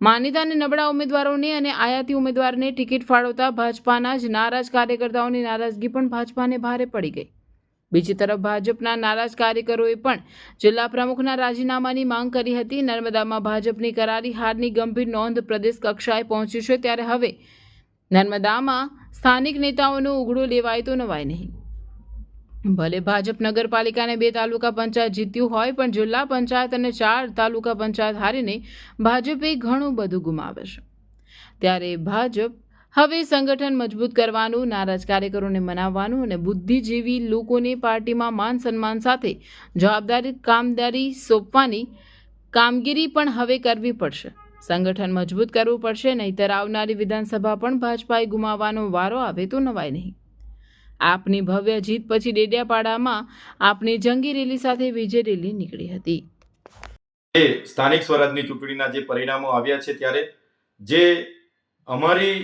માનીતા અને નબળા ઉમેદવારોને અને આયાતી ઉમેદવારને ટિકિટ ફાળવતા ભાજપાના જ નારાજ કાર્યકર્તાઓની નારાજગી પણ ભાજપાને ભારે પડી ગઈ. બીજી તરફ ભાજપના નારાજ કાર્યકરોએ પણ જિલ્લા પ્રમુખના રાજીનામાની માંગ કરી હતી. નર્મદામાં ભાજપની કરારી હારની ગંભીર નોંધ પ્રદેશ કક્ષાએ પહોંચી છે, ત્યારે હવે નર્મદામાં સ્થાનિક નેતાઓનો ઉઘડો લેવાય તો નવાય નહીં. ભલે ભાજપ નગરપાલિકાને 2 તાલુકા પંચાયત જીત્યું હોય, પણ જિલ્લા પંચાયત અને 4 તાલુકા પંચાયત હારીને ભાજપે ઘણું બધું ગુમાવે છે. ત્યારે ભાજપ હવે સંગઠન મજબૂત કરવાનું, નારાજ કાર્યકરોને મનાવવાનું અને બુદ્ધિજીવી લોકોને પાર્ટીમાં માન સન્માન સાથે જવાબદારી કામદારી સોંપવાની કામગીરી પણ હવે કરવી પડશે. સંગઠન મજબૂત કરવું પડશે, નહીંતર આવનારી વિધાનસભા પણ ભાજપાએ ગુમાવવાનો વારો આવે તો નવાય નહીં. આપની ભવ્ય જીત પછી ડેડિયાપાડામાં આપની જંગી રેલી સાથે વિજય રેલી નીકળી હતી. સ્થાનિક સ્વરાજની ચૂંટણીના જે પરિણામો આવ્યા છે, ત્યારે જે અમારી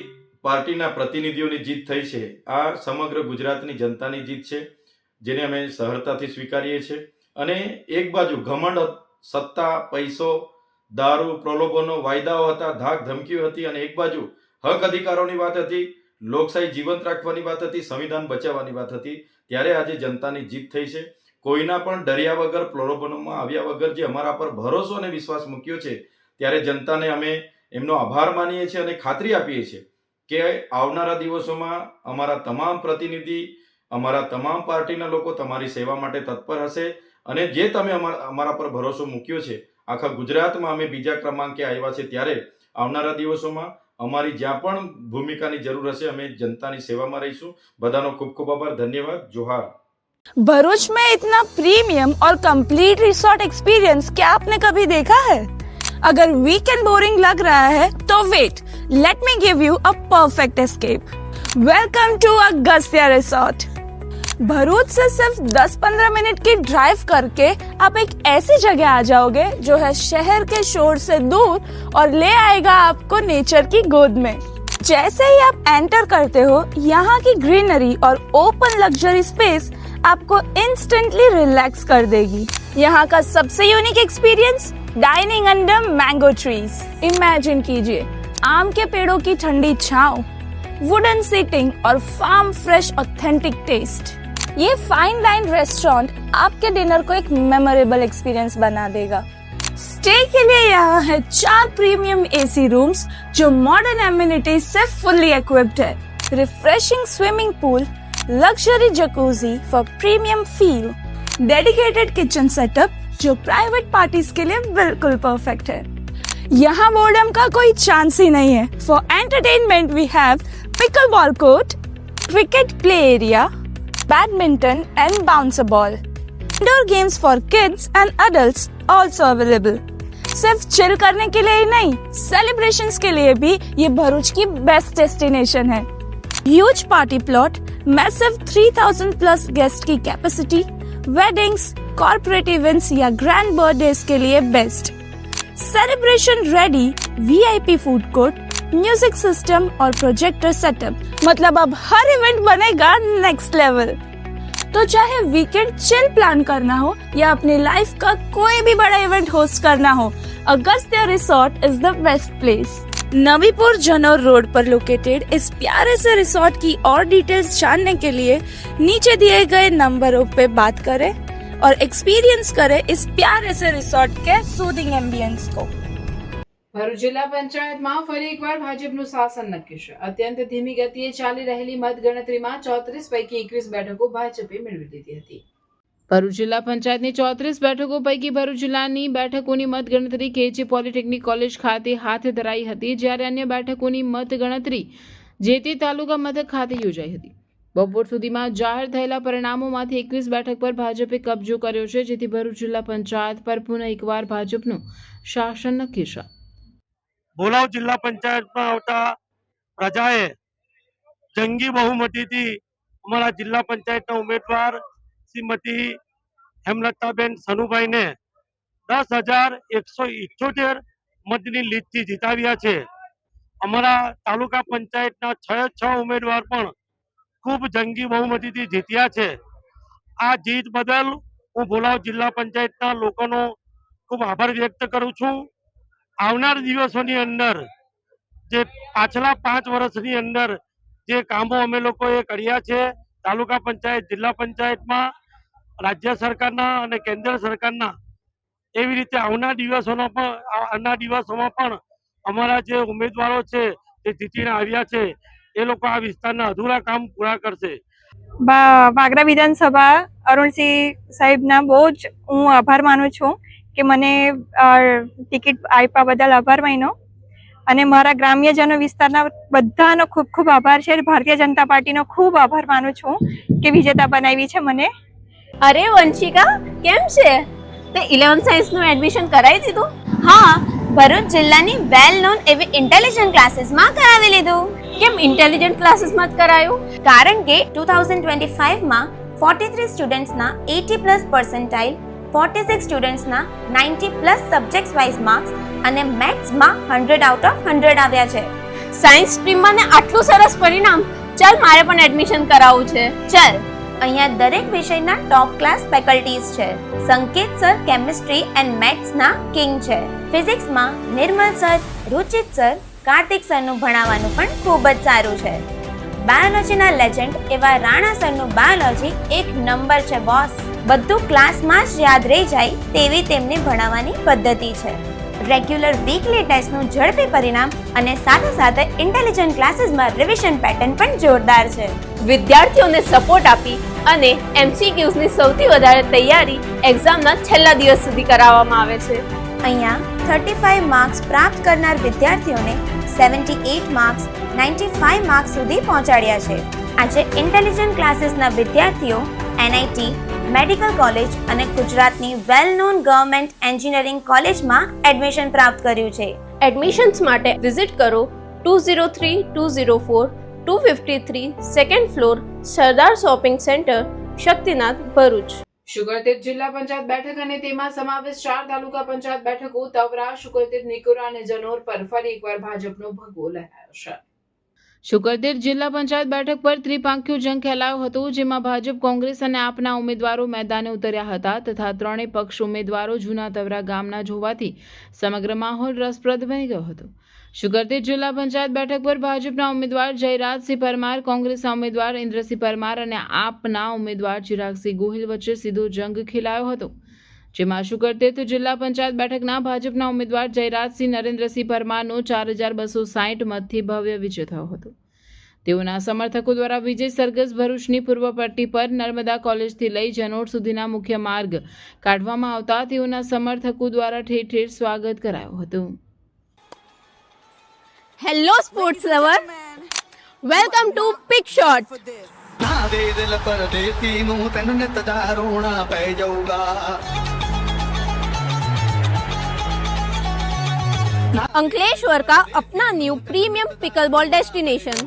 પાર્ટીના પ્રતિનિધિઓની જીત થઈ છે, આ સમગ્ર ગુજરાતની જનતાની જીત છે, જેને અમે સહર્તાથી સ્વીકારીએ છીએ. અને એક બાજુ ઘમંડ, સત્તા, પૈસો, દારૂ, પ્રલોભનો, વાયદાઓ હતા, ધાક ધમકીઓ હતી, અને એક બાજુ હક અધિકારોની વાત હતી, લોકશાહી જીવંત રાખવાની વાત હતી, સંવિધાન બચાવવાની વાત હતી. ત્યારે આજે જનતાની જીત થઈ છે. કોઈના પણ ડર્યા વગર, પ્રલોભનોમાં આવ્યા વગર જે અમારા પર ભરોસો અને વિશ્વાસ મૂક્યો છે, ત્યારે જનતાને અમે એમનો આભાર માનીએ છીએ અને ખાતરી આપીએ છીએ કે આવનારા દિવસોમાં અમારા તમામ પ્રતિનિધિ, અમારા તમામ પાર્ટીના લોકો તમારી સેવા માટે તત્પર હશે. અને જે તમે અમારા પર ભરોસો મૂક્યો છે, આખા ગુજરાતમાં અમે બીજા ક્રમાંકે આવ્યા છે, ત્યારે આવનારા દિવસોમાં અમારી જ્યાં પણ ભૂમિકાની જરૂર હશે અમે જનતાની સેવામાં રહીશું. બધાનો ખૂબ ખૂબ આભાર. ધન્યવાદ. जोहार. भरूच में इतना प्रीमियम और कंप्लीट रिसोर्ट एक्सपीरियंस क्या आपने कभी देखा है? अगर वीकेंड बोरिंग लग रहा है तो wait, let me give you a perfect escape. Welcome to Agastya resort. Bharuch से सिर्फ 10-15 मिनट की ड्राइव करके आप एक ऐसी जगह आ जाओगे जो है शहर के शोर से दूर और ले आएगा आपको नेचर की गोद में. जैसे ही आप एंटर करते हो, यहाँ की ग्रीनरी और ओपन लग्जरी स्पेस आपको इंस्टेंटली रिलैक्स कर देगी. यहाँ का सबसे unique experience, dining under mango trees. Imagine कीजिए आम के पेड़ों की ठंडी छांव, वुडन सीटिंग और फार्म फ्रेश ऑथेंटिक टेस्ट. ये फाइन डाइन रेस्टोरेंट आपके डिनर को एक मेमोरेबल एक्सपीरियंस बना देगा. स्टे के लिए यहाँ है 4 प्रीमियम एसी रूम्स जो मॉडर्न एमिनिटीज से फुल्ली इक्विप्ड है. Refreshing swimming pool, luxury jacuzzi for premium feel, dedicated kitchen setup जो प्राइवेट पार्टीज के लिए बिल्कुल परफेक्ट है. यहाँ बोर्डम का कोई चांस ही नहीं है. For entertainment we have pickleball court, cricket play area, badminton and bouncer ball. Indoor games for kids and adults also available. सिर्फ चिल करने के लिए ही नहीं, सेलिब्रेशंस के लिए भी ये भरूच की बेस्ट डेस्टिनेशन है. Huge party plot, massive 3000 plus guest की कैपेसिटी, वेडिंग्स, कॉर्पोरेट इवेंट्स या ग्रैंड बर्थडेज के लिए best. Celebration ready VIP food court, music system और प्रोजेक्टर सेटअप. मतलब अब हर इवेंट बनेगा नेक्स्ट लेवल. तो चाहे वीकेंड चिल प्लान करना हो या अपनी लाइफ का कोई भी बड़ा इवेंट होस्ट करना हो, Agastya resort is the best place. Navipur Janaur road पर लोकेटेड इस प्यारे से रिसोर्ट की और डिटेल्स जानने के लिए नीचे दिए गए नंबरों पे बात करें और एक्सपीरियंस करें इस प्यारे से रिसोर्ट के सूदिंग एम्बियंस को. ભરૂચ જિલ્લા પંચાયતમાં ફરી એકવાર ભાજપનું શાસન નક્કી છે. અત્યંત ધીમી ગતિએ ચાલી રહેલી મતગણતરીમાં 34 પૈકી 21 બેઠકો ભાજપે મેળવી લીધી હતી. ભરૂચ જિલ્લા પંચાયતની 34 બેઠકો પૈકી ભરૂચ જિલ્લાની બેઠકોની મતગણતરી KJ પોલિટેકનિક કોલેજ ખાતે હાથ ધરાઈ હતી, જ્યારે અન્ય બેઠકોની મતગણતરી જે તે તાલુકા મથક ખાતે યોજાઈ હતી. બપોર સુધીમાં જાહેર થયેલા પરિણામોમાંથી 21 બેઠક પર ભાજપે કબજો કર્યો છે, જેથી ભરૂચ જિલ્લા પંચાયત પર પુનઃ એકવાર ભાજપનું શાસન નક્કી છે. બોલાવ જિલ્લા પંચાયતમાં આવતા પ્રજાએ જંગી બહુમતીથી અમારા જિલ્લા પંચાયતના ઉમેદવાર શ્રીમતી હેમલતાબેન સનુભાઈને 10,178 મતની લીડથી જીતાવ્યા છે. અમારા તાલુકા પંચાયતના 6 ઉમેદવાર પણ ખૂબ જંગી બહુમતીથી જીત્યા છે. આ જીત બદલ હું બોલાવ જિલ્લા પંચાયતના લોકોનો ખૂબ આભાર વ્યક્ત કરું છું. આવનાર દિવસોની અંદર જે પાછલા 5 વર્ષની અંદર જે કામો અમે લોકોએ કર્યા છે તાલુકા પંચાયત, જિલ્લા પંચાયતમાં, રાજ્ય સરકારના અને કેન્દ્ર સરકારના, એવી રીતે આવનાર દિવસોમાં પણ અમારા જે ઉમેદવારો છે જે જીતીને આવ્યા છે એ લોકો આ વિસ્તારના અધૂરા કામ પૂરા કરશે. વાગરા વિધાનસભા અરુણસિંહ સાહેબના બહુ જ હું આભાર માનું છું કે મને ટિકિટ આપ્યા બદલ આભાર માન્યો. અને મારા ગ્રામ્યજનો વિસ્તારના બધાનો ખૂબ ખૂબ આભાર છે. ભારતીય જનતા પાર્ટીનો ખૂબ આભાર માનું છું કે વિજેતા બનાવી છે મને. અરે વંશિકા, કેમ છે? તે 11th સાયન્સ નું એડમિશન કરાવી દીધું? હા, ભરૂચ જિલ્લાની વેલ નોન એવી ઇન્ટેલિજન્ટ ક્લાસીસમાં કરાવી લીધું. કેમ ઇન્ટેલિજન્ટ ક્લાસીસમાં જ કરાયું? કારણ કે 2025 માં 43 સ્ટુડન્ટ્સના 80+ પર્સન્ટાઇલ, 46 સ્ટુડન્ટ્સના 90+ સબ્જેક્ટ્સ વાઇઝ માર્ક્સ અને મેથ્સમાં 100 આઉટ ઓફ 100 આવ્યા છે. સાયન્સ સ્ટ્રીમમાં ને આટલું સરસ પરિણામ! ચાલ, મારે પણ એડમિશન કરાવવું છે. ચાલ, અહીંયા દરેક વિષયના ટોપ ક્લાસ ફેકલ્ટીઝ છે. સંકેત સર કેમિસ્ટ્રી એન્ડ મેથ્સના કિંગ છે. ફિઝિક્સમાં નિર્મલ સર, રુચિત સર, કાર્તિક સરનું ભણાવવાનું પણ ખૂબ જ સારું છે. બાયોલોજીના લેજેન્ડ એવા રાણા સરનું બાયોલોજી એક નંબર છે બોસ. બધું ક્લાસમાં જ યાદ રહી જાય તેવી તેમની ભણાવવાની પદ્ધતિ છે. રેગ્યુલર વીકલી ટેસ્ટનું ઝડપી પરિણામ અને સાથે સાથે ઇન્ટેલિજન્ટ ક્લાસીસમાં રિવિઝન પેટર્ન પણ જોરદાર છે. વિદ્યાર્થીઓને સપોર્ટ આપી અને MCQsની સૌથી વધારે તૈયારી એક્ઝામના છેલ્લા દિવસ સુધી કરાવવામાં આવે છે. અહીંયા 35 માર્ક્સ પ્રાપ્ત કરનાર વિદ્યાર્થીઓને 78 માર્ક્સ 95 માર્ક્સ સુધી પહોંચાડ્યા છે. આજે ઇન્ટેલિજન્ટ ક્લાસીસના વિદ્યાર્થીઓ NIT, મેડિકલ કોલેજ અને ગુજરાતની વેલ નોન ગવર્મેન્ટ એન્જિનિયરિંગ કોલેજમાં એડમિશન પ્રાપ્ત કર્યું છે. એડમિશન્સ માટે વિઝિટ કરો 203-204 253 second floor, Sardar shopping centre, Shaktinath, Bharuch. શુગરતેજ જિલ્લા પંચાયત બેઠક અને તેમાં સમાવેશ 4 તાલુકા પંચાયત બેઠકો તવરા, શુગરતેજ, નિકોરા અને જનોર પર ફરી એકવાર ભાજપનો ભગવો લહેરાયો છે. શુગરતેજ જિલ્લા પંચાયત બેઠક પર ત્રિપાંખ્યું જંગ ખેલાયો હતો, જેમાં ભાજપ, કોંગ્રેસ અને આપના ઉમેદવારો મેદાને ઉતર્યા હતા તથા ત્રણેય પક્ષ ઉમેદવારો જૂના તવરા ગામના જ હોવાથી સમગ્ર માહોલ રસપ્રદ બની ગયો હતો. શુગરતેજ જિલ્લા પંચાયત બેઠક પર ભાજપના ઉમેદવાર જયરાજસિંહ પરમાર, કોંગ્રેસના ઉમેદવાર ઇન્દ્રસિંહ પરમાર અને આપના ઉમેદવાર ચિરાગસિંહ ગોહિલ વચ્ચે સીધો જંગ ખેલાયો હતો, જેમાં શુગરતેજ જિલ્લા પંચાયત બેઠકના ભાજપના ઉમેદવાર જયરાજસિંહ નરેન્દ્રસિંહ પરમારનો 4260 મતથી ભવ્ય વિજય થયો હતો. તેઓના સમર્થકો દ્વારા વિજય સરઘસ ભરૂચની પૂર્વ પટ્ટી પર નર્મદા કોલેજથી લઈ જનોડ સુધીના મુખ્ય માર્ગ કાઢવામાં આવતા તેઓના સમર્થકો દ્વારા ઠેર ઠેર સ્વાગત કરાયું હતું. Hello sports lover, welcome to pick shot. Ankleshwar का अपना new premium pickleball destination.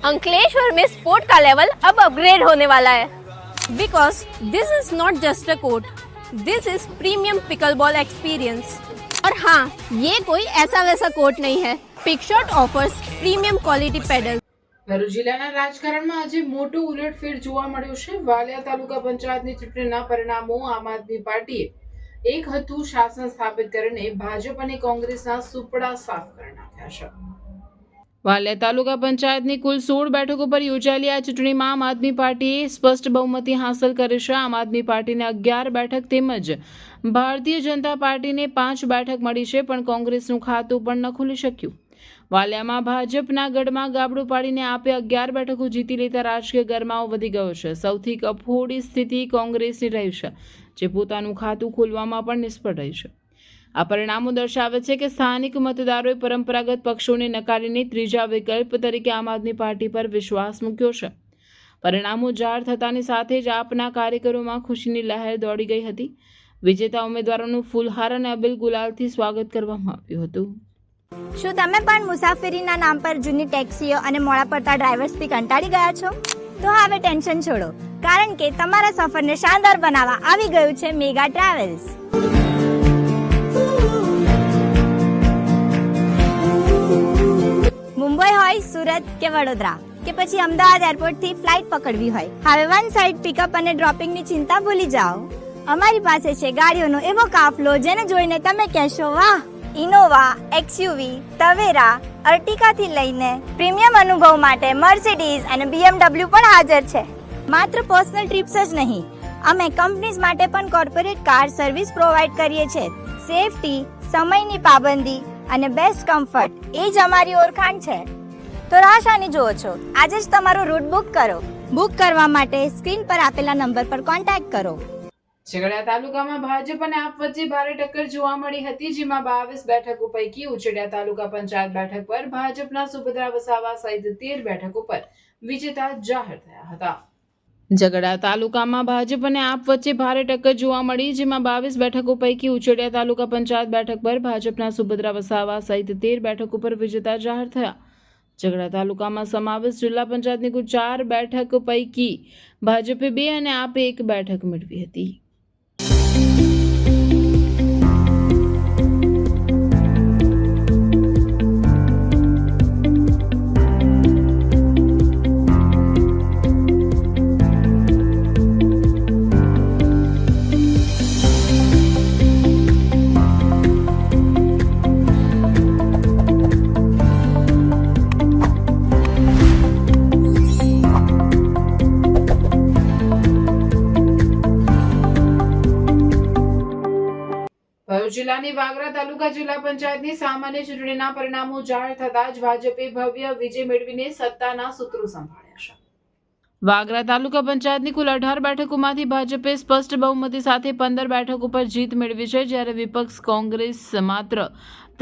Ankleshwar में स्पोर्ट का लेवल अब अपग्रेड होने वाला है, because this is not just a court, this is premium pickleball experience. और हाँ, ये कोई ऐसा वैसा कोर्ट नहीं है. Pick shot offers premium quality paddle. Bharuch જિલ્લાના રાજકારણમાં આજે મોટો ઉલટફેર જોવા મળ્યો છે. વાલિયા તાલુકા પંચાયતની ચૂંટણીના પરિણામો આમ આદમી પાર્ટીએ એક હતું શાસન સ્થાપિત કરીને ભાજપ અને કોંગ્રેસના સુપડા સાફ કરી નાખ્યા છે. વાલિયા તાલુકા પંચાયતની કુલ 16 બેઠકો પર યોજાયેલી આ ચૂંટણીમાં આમ આદમી પાર્ટીએ સ્પષ્ટ બહુમતી હાંસલ કરી છે. આમ આદમી પાર્ટીને 11 બેઠક તેમજ ભારતીય જનતા પાર્ટીને 5 બેઠક મળી છે, પણ કોંગ્રેસનું ખાતું પણ ન ખુલી શક્યું. વાલિયામાં ભાજપના ગઢમાં ગાબડું પાડીને આપે 11 બેઠકો જીતી લેતા રાજકીય ગરમાવો વધી ગયો છે. સૌથી કફોડી સ્થિતિ કોંગ્રેસની રહી છે, જે પોતાનું ખાતું ખોલવામાં પણ નિષ્ફળ રહી છે. આ પરિણામો દર્શાવે છે કે સ્થાનિક મતદારોએ પરંપરાગત પક્ષોને નકારીને ત્રીજા વિકલ્પ તરીકે આમ આદમી પાર્ટી પર વિશ્વાસ મૂક્યો છે. પરિણામો જાહેર થતાની સાથે જ આપના કાર્યકરોમાં ખુશીની લહેર દોડી ગઈ હતી. વિજેતા ઉમેદવારોનું ફૂલહાર અને અબીલ ગુલાલથી સ્વાગત કરવામાં આવ્યું હતું. શું તમે પણ મુસાફરીના નામ પર જૂની ટેક્સીઓ અને મોડા પડતા ડ્રાઈવર્સથી કંટાળી ગયા છો? તો હવે ટેન્શન છોડો, કારણ કે તમારા સફરને શાનદાર બનાવવા આવી ગયું છે મેગા ટ્રાવેલ્સ. મુંબઈ હોય, સુરત કે વડોદરા કે પછી અમદાવાદ એરપોર્ટથી ફ્લાઇટ પકડવી હોય, હવે વન સાઇડ પિકઅપ અને ડ્રોપિંગની ચિંતા ભૂલી જાઓ. અમારી પાસે છે ગાડીઓનો એવો કાફલો જેને જોઈને તમે કહેશો વાહ. ઇનોવા, XUV, તવેરા, અર્ટિકાથી લઈને પ્રીમિયમ અનુભવ માટે મર્સિડીઝ અને BMW પણ હાજર છે. માત્ર પર્સનલ ટ્રીપ્સ જ નહીં, અમે કંપનીઝ માટે પણ કોર્પોરેટ કાર સર્વિસ પ્રોવાઈડ કરીએ છીએ. સેફટી, સમયની પાબંદી અને બેસ્ટ કમ્ફર્ટ એ જ અમારી ઓળખાણ છે. તો રાહ શાની જુઓ છો? આજે જ તમારો રૂટ બુક કરો. બુક કરવા માટે સ્ક્રીન પર આપેલા નંબર પર કોન્ટેક્ટ કરો. ઝઘડિયા તાલુકામાં ભાજપ અને આપ વચ્ચે ભારે ટક્કર જોવા મળી હતી, જેમાં 22 બેઠકો પૈકી ઉચડિયા તાલુકા પંચાયત બેઠક પર ભાજપના સુભદ્રા વસાવા સહિત 13 બેઠકો પર વિજેતા જાહેર થયા હતા. ઝઘડિયા તાલુકામાં ભાજપ અને આપ વચ્ચે ભારે ટક્કર જોવા મળી, જેમાં 22 બેઠકો પૈકી ઉચડિયા તાલુકા પંચાયત બેઠક પર ભાજપના સુભદ્રા વસાવા સહિત 13 બેઠકો પર વિજેતા જાહેર થયા. ઝઘડિયા તાલુકામાં સમાવેશ જિલ્લા પંચાયતની કુલ 4 બેઠક પૈકી ભાજપે 2 અને આપે 1 બેઠક મેળવી હતી. જિલ્લાની વાગરા તાલુકા જિલ્લા પંચાયતની સામાન્ય ચૂંટણીના પરિણામો જાહેર થતાં જ ભાજપે ભવ્ય વિજય મેળવીને સત્તાના સૂત્રો સંભાળ્યા છે. વાગરા તાલુકા પંચાયતની કુલ 18 બેઠકોમાંથી ભાજપે સ્પષ્ટ બહુમતી સાથે 15 બેઠકો પર જીત મેળવી છે, જ્યારે વિપક્ષ કોંગ્રેસ માત્ર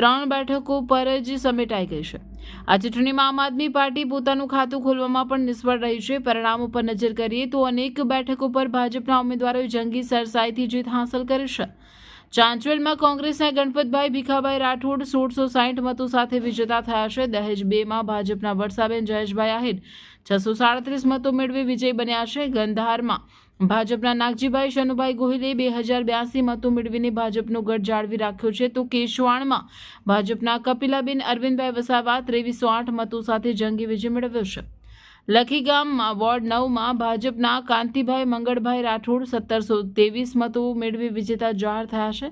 3 બેઠકો પર જ સમેટાઈ ગઈ છે. આ ચૂંટણીમાં આમ આદમી પાર્ટી પોતાનું ખાતું ખોલવામાં પણ નિષ્ફળ રહી છે. પરિણામો પર નજર કરીએ તો અનેક બેઠકો પર ભાજપના ઉમેદવારોએ જંગી સરસાઈથી જીત હાંસલ કરી છે. ચાંચવેલમાં કોંગ્રેસના ગણપતભાઈ ભીખાભાઈ રાઠોડ 1660 મતો સાથે વિજેતા થયા છે. દહેજ 2માં ભાજપના વરસાબેન જયેશભાઈ આહિર 637 મતો મેળવી વિજય બન્યા છે. ગંધારમાં ભાજપના નાગજીભાઈ શનુભાઈ ગોહિલે 2082 મતો મેળવીને ભાજપનો ગઢ જાળવી રાખ્યો છે, તો કેશવાણમાં ભાજપના કપિલાબેન અરવિંદભાઈ વસાવા 2308 મતો સાથે જંગી વિજય મેળવ્યો છે. લખીગામમાં વોર્ડ 9માં ભાજપના કાંતિભાઈ મંગળભાઈ રાઠોડ 1723 મતો મેળવી વિજેતા જાહેર થયા છે.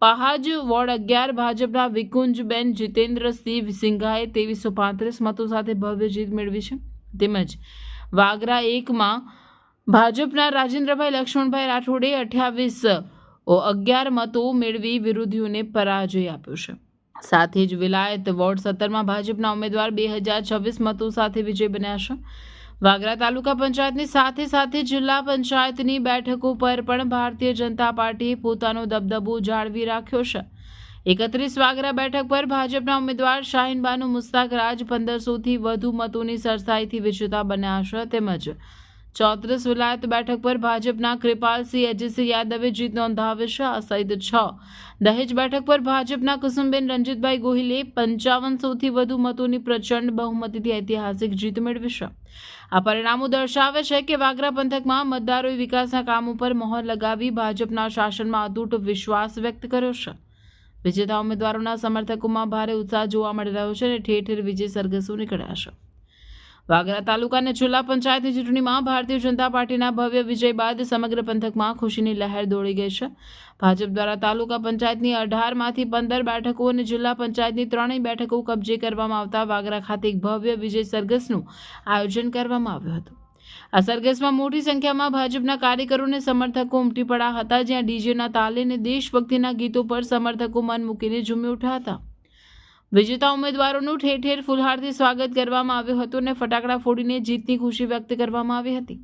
પહાજ વોર્ડ 11 ભાજપના વિકુંજબેન જીતેન્દ્રસિંહ સિંઘાએ 2335 મતો સાથે ભવ્ય જીત મેળવી છે. તેમજ વાગરા 1માં ભાજપના રાજેન્દ્રભાઈ લક્ષ્મણભાઈ રાઠોડે 2811 મતો મેળવી વિરોધીઓને પરાજય આપ્યો છે. સાથે જ વિલાયત વોર્ડ 17માં ભાજપના ઉમેદવાર 2026 મતો સાથે વિજય બન્યા છે. વાગરા તાલુકા પંચાયતની સાથે જિલ્લા પંચાયતની બેઠકો પર પણ ભારતીય જનતા પાર્ટીએ પોતાનો દબદબો જાળવી રાખ્યો છે. 31 વાગરા બેઠક પર ભાજપના ઉમેદવાર શાહીનબાનુ મુસ્તાક રાજ 1500થી વધુ મતોની સરસાઈથી વિજેતા બન્યા છે. તેમજ 34 વિલાયત બેઠક પર ભાજપના કૃપાલસિંહ અજયસિંહ યાદવે જીત નોંધાવી છે. આ સહિત 6 દહેજ બેઠક પર ભાજપના કુસુમબેન રંજીતભાઈ ગોહિલે 5500થી વધુ મતોની પ્રચંડ બહુમતીથી ઐતિહાસિક જીત મેળવી છે. આ પરિણામો દર્શાવે છે કે વાગરા પંથકમાં મતદારોએ વિકાસના કામો પર મહોર લગાવી ભાજપના શાસનમાં અતૂટ વિશ્વાસ વ્યક્ત કર્યો છે. વિજેતા ઉમેદવારોના સમર્થકોમાં ભારે ઉત્સાહ જોવા મળી રહ્યો છે અને ઠેર ઠેર વિજય સરઘસો નીકળ્યા છે. વાગરા તાલુકાની જિલ્લા પંચાયતની ચૂંટણીમાં ભારતીય જનતા પાર્ટીના ભવ્ય વિજય બાદ સમગ્ર પંથકમાં ખુશીની લહેર દોડી ગઈ છે. ભાજપ દ્વારા તાલુકા પંચાયતની 18માંથી 15 બેઠકો અને જિલ્લા પંચાયતની 3 બેઠકો કબજે કરવામાં આવતા વાગરા ખાતે એક ભવ્ય વિજય સરઘસનું આયોજન કરવામાં આવ્યું હતું. આ સરઘસમાં મોટી સંખ્યામાં ભાજપના કાર્યકરો અને સમર્થકો ઉમટી પડ્યા હતા, જ્યાં ડીજેના તાલે અને દેશભક્તિના ગીતો પર સમર્થકો મન મૂકીને ઝૂમી ઉઠ્યા હતા. વિજેતા ઉમેદવારોનું ઠેર ઠેર ફુલહારથી સ્વાગત કરવામાં આવ્યું હતું અને ફટાકડા ફોડીને જીતની ખુશી વ્યક્ત કરવામાં આવી હતી.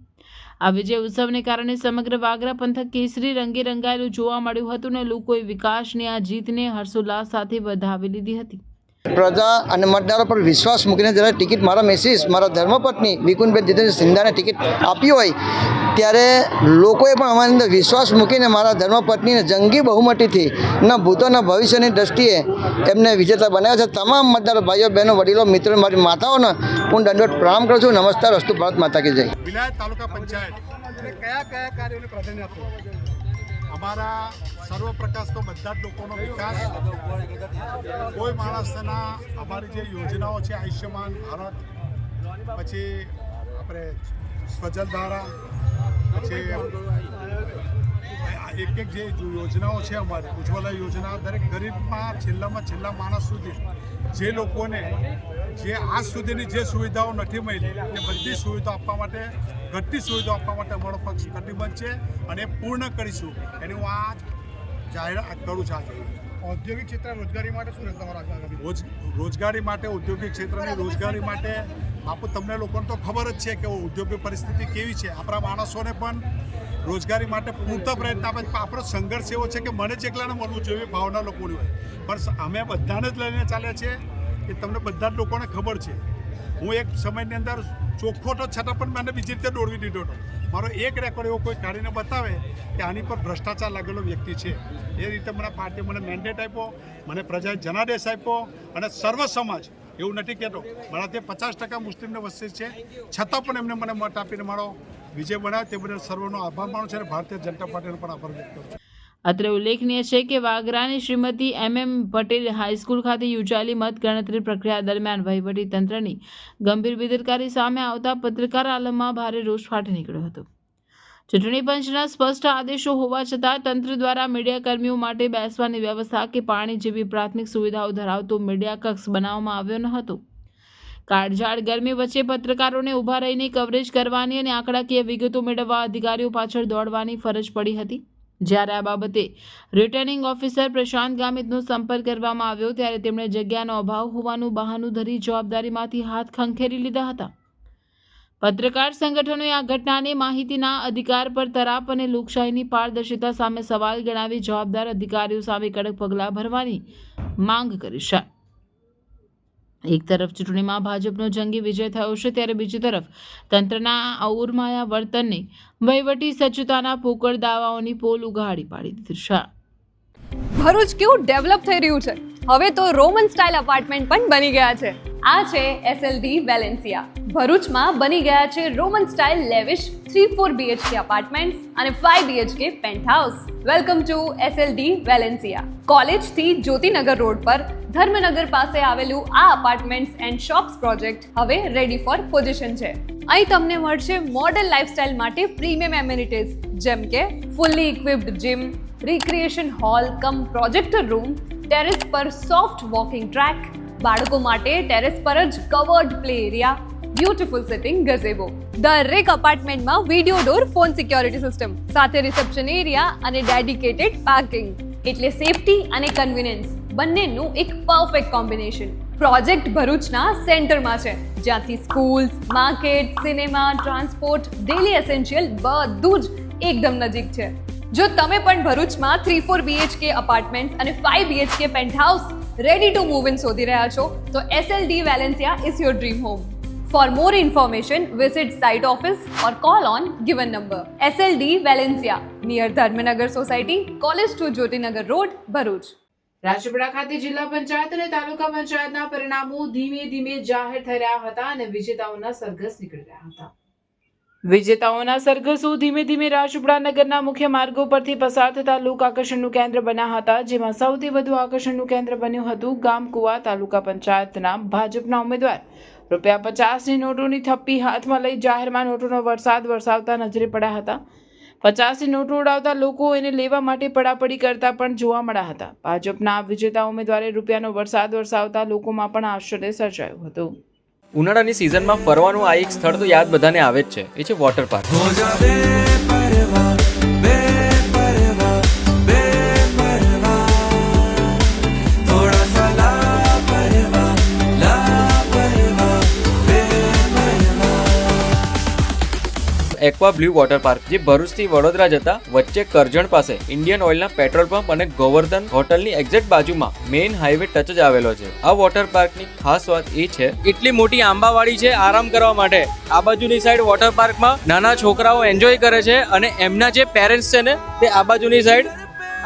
આ વિજય ઉત્સવને કારણે સમગ્ર વાગરા પંથક કેસરી રંગે રંગાયેલું જોવા મળ્યું હતું અને લોકોએ વિકાસની આ જીતને હર્ષોલ્લાસ સાથે વધાવી લીધી હતી. પ્રજા અને મતદારો પર વિશ્વાસ મૂકીને જ્યારે ટિકિટ મારા મિસિસ મારા ધર્મપત્ની વિકુનબેન જીતેન્દ્ર સિંધાને ટિકિટ આપી હોય ત્યારે લોકોએ પણ અમારી અંદર વિશ્વાસ મૂકીને મારા ધર્મપત્નીને જંગી બહુમતીથી ના ભૂતોના ભવિષ્યની દ્રષ્ટિએ એમને વિજેતા બનાવ્યા છે. તમામ મતદારો ભાઈઓ બહેનો વડીલો મિત્રો મારી માતાઓને હું દંડવત પ્રણામ કરું છું. નમસ્કાર, અસ્તુ, ભારત માતા કી જય. વિલાયત તાલુકા પંચાયત કયા કાર્યોને પ્રાધાન્ય આપવું? અમારા સર્વપ્રકાશ તો બધા જ લોકોનો વિકાસ, કોઈ માણસના અમારી જે યોજનાઓ છે આયુષ્યમાન ભારત, પછી આપણે સ્વજલ ધારા, પછી એક જે યોજનાઓ છે અમારી ઉજ્જવલા યોજના, દરેક ગરીબમાં છેલ્લા માણસ સુધી જે લોકોને જે આજ સુધીની જે સુવિધાઓ નથી મળી એ બધી સુવિધાઓ આપવા માટે, ઘટતી સુવિધાઓ આપવા માટે અમારો પક્ષ કટિબદ્ધ છે અને એ પૂર્ણ કરીશું એની હું આ જાહેરાત કરું છું. આજે ઔદ્યોગિક ક્ષેત્ર રોજગારી માટે શું રહેશે તમારા? રોજગારી માટે, ઔદ્યોગિક ક્ષેત્રની રોજગારી માટે તમને લોકોને તો ખબર જ છે કે ઉદ્યોગની પરિસ્થિતિ કેવી છે. આપણા માણસોને પણ રોજગારી માટે પૂરતા પ્રયત્ન આપે. આપણો સંઘર્ષ એવો છે કે મને જ એકલાને મળવું જોઈએ ભાવના લોકોની હોય, પણ અમે બધાને જ લઈને ચાલ્યા છીએ એ તમને બધા જ લોકોને ખબર છે. હું એક સમયની અંદર ચોખ્ખો તો છતાં પણ મને બીજી રીતે દોડવી દીધો હતો. મારો એક રેકોર્ડ એવો કોઈ કાઢીને બતાવે કે આની પર ભ્રષ્ટાચાર લાગેલો વ્યક્તિ છે, એ રીતે મને પાર્ટી મને મેન્ડેટ આપ્યો, મને પ્રજાએ જનાદેશ આપ્યો અને સર્વ સમાજ, એવું નથી કહેતો, મારા તે 50% મુસ્લિમને વસ્તી છે છતાં પણ એમને મને મત આપીને મારો વિજય બનાવ્યો. તે બદલ સર્વનો આભાર માનું છું અને ભારતીય જનતા પાર્ટીનો પણ આભાર વ્યક્ત કરું છું. અત્રે ઉલ્લેખનીય છે કે વાગરાની શ્રીમતી MM પટેલ હાઈસ્કૂલ ખાતે યોજાયેલી મતગણતરી પ્રક્રિયા દરમિયાન વહીવટી તંત્રની ગંભીર બેદરકારી સામે આવતા પત્રકાર આલમમાં ભારે રોષ ફાટી નીકળ્યો હતો. ચૂંટણી પંચના સ્પષ્ટ આદેશો હોવા છતાં તંત્ર દ્વારા મીડિયાકર્મીઓ માટે બેસવાની વ્યવસ્થા કે પાણી જેવી પ્રાથમિક સુવિધાઓ ધરાવતો મીડિયા કક્ષ બનાવવામાં આવ્યો ન હતો. કાળઝાળ ગરમી વચ્ચે પત્રકારોને ઊભા રહીને કવરેજ કરવાની અને આંકડાકીય વિગતો મેળવવા અધિકારીઓ પાછળ દોડવાની ફરજ પડી હતી. જ્યારે આ બાબતે રિટર્નિંગ ઓફિસર પ્રશાંત ગામિતનો સંપર્ક કરવામાં આવ્યો ત્યારે તેમણે જગ્યાનો અભાવ હોવાનું બહાનું ધરી જવાબદારીમાંથી હાથ ખંખેરી લીધા હતા. પત્રકાર સંગઠનોએ આ ઘટનાને માહિતીના અધિકાર પર તરાપ અને લોકશાહીની પારદર્શિતા સામે સવાલ ગણાવી જવાબદાર અધિકારીઓ સામે કડક પગલાં ભરવાની માંગ કરી છે. એક તરફ ચૂંટણીમાં ભાજપનો જંગી વિજય થયો છે ત્યારે બીજી તરફ તંત્રના અવરમાયા વર્તનને વહીવટી સજ્જતાના પોકળ દાવાઓની પોલ ઉગાડી પાડી દીધી છે. ભરૂચ કેવું ડેવલપ થઈ રહ્યું છે. હવે તો રોમન સ્ટાઇલ અપાર્ટમેન્ટ પણ બની ગયા છે. આ છે SLD વેલેન્સિયા. ભરૂચમાં બની ગયા છે Roman style lavish 3-4 BHK apartments અને 5 BHK penthouse. Welcome to SLD Valencia. કોલેજથી જ્યોતિનગર રોડ પર ધર્મનગર પાસે આવેલું આ અપાર્ટમેન્ટ્સ એન્ડ શોપ્સ પ્રોજેક્ટ હવે રેડી ફોર પોઝિશન છે. અહીં તમને મળશે મોડર્ન લાઇફસ્ટાઇલ માટે પ્રીમિયમ એમિનિટીઝ જેમ કે fully equipped gym, recreation hall cum projector room, terrace પર સોફ્ટ વોકિંગ ટ્રેક, બાળકો માટે ટેરેસ પર જ covered play area, beautiful sitting gazebo. દરેક અપાર્ટમેન્ટમાં video door phone security system સાથે રિસેપ્શન એરિયા અને ડેડિકેટેડ પાર્કિંગ. એટલે સેફટી અને કન્વીનિયન્સ બંનેનું એક પરફેક્ટ કોમ્બિનેશન. પ્રોજેક્ટ ભરૂચના સેન્ટરમાં છે જ્યાંથી schools, market, cinema, transport, daily essential બધું જ એકદમ નજીક છે. જો તમે પણ ભરૂચમાં 3-4 BHK અપાર્ટમેન્ટ્સ અને 5 BHK penthouse ready to move in શોધી રહ્યા છો તો SLD Valencia is your dream home. For more information, visit site office or call on given number. SLD Valencia, near Dharmanagar Society, College to Jyotinagar Road, Bharuch. Rajpipla ખાતે જિલ્લા પંચાયત અને તાલુકા પંચાયતના પરિણામો ધીમે ધીમે જાહેર થઈ રહ્યા હતા અને વિજેતાઓના સરઘસ નીકળી રહ્યા હતા. વિજેતાઓના સરઘસો ધીમે ધીમે રાજપીપળા નગરના મુખ્ય માર્ગો પરથી પસાર થતા લોક આકર્ષણનું કેન્દ્ર બન્યા હતા, જેમાં સૌથી વધુ આકર્ષણનું કેન્દ્ર બન્યું હતું ગામકુવા તાલુકા પંચાયતના ભાજપના ઉમેદવાર ₹50ની નોટોની થપ્પી હાથમાં લઈ જાહેરમાં નોટોનો વરસાદ વરસાવતા નજરે પડ્યા હતા. 50ની નોટો ઉડાવતા લોકો એને લેવા માટે પડાપડી કરતા પણ જોવા મળ્યા હતા. ભાજપના વિજેતા ઉમેદવારે રૂપિયાનો વરસાદ વરસાવતા લોકોમાં પણ આશ્ચર્ય સર્જાયું હતું. ઉનાળાની સિઝનમાં ફરવાનું આ એક સ્થળ તો યાદ બધાને આવે જ છે, એ છે water park. Aqua blue water park જે ભરૂચથી વડોદરા જતા વચ્ચે કરજણ પાસે ઇન્ડિયન ઓઇલના પેટ્રોલ પંપ અને ગોવર્ધન હોટલની એક્ઝેક્ટ બાજુમાં મેઇન હાઈવે ટચ જ આવેલો છે. આ વોટર પાર્કની ખાસ વાત એ છે એટલી મોટી આંબાવાડી છે આરામ કરવા માટે. આ બાજુની સાઈડ વોટર પાર્કમાં નાના છોકરાઓ એન્જોય કરે છે અને એમના જે પેરેન્ટ્સ છે ને તે આ બાજુની સાઈડ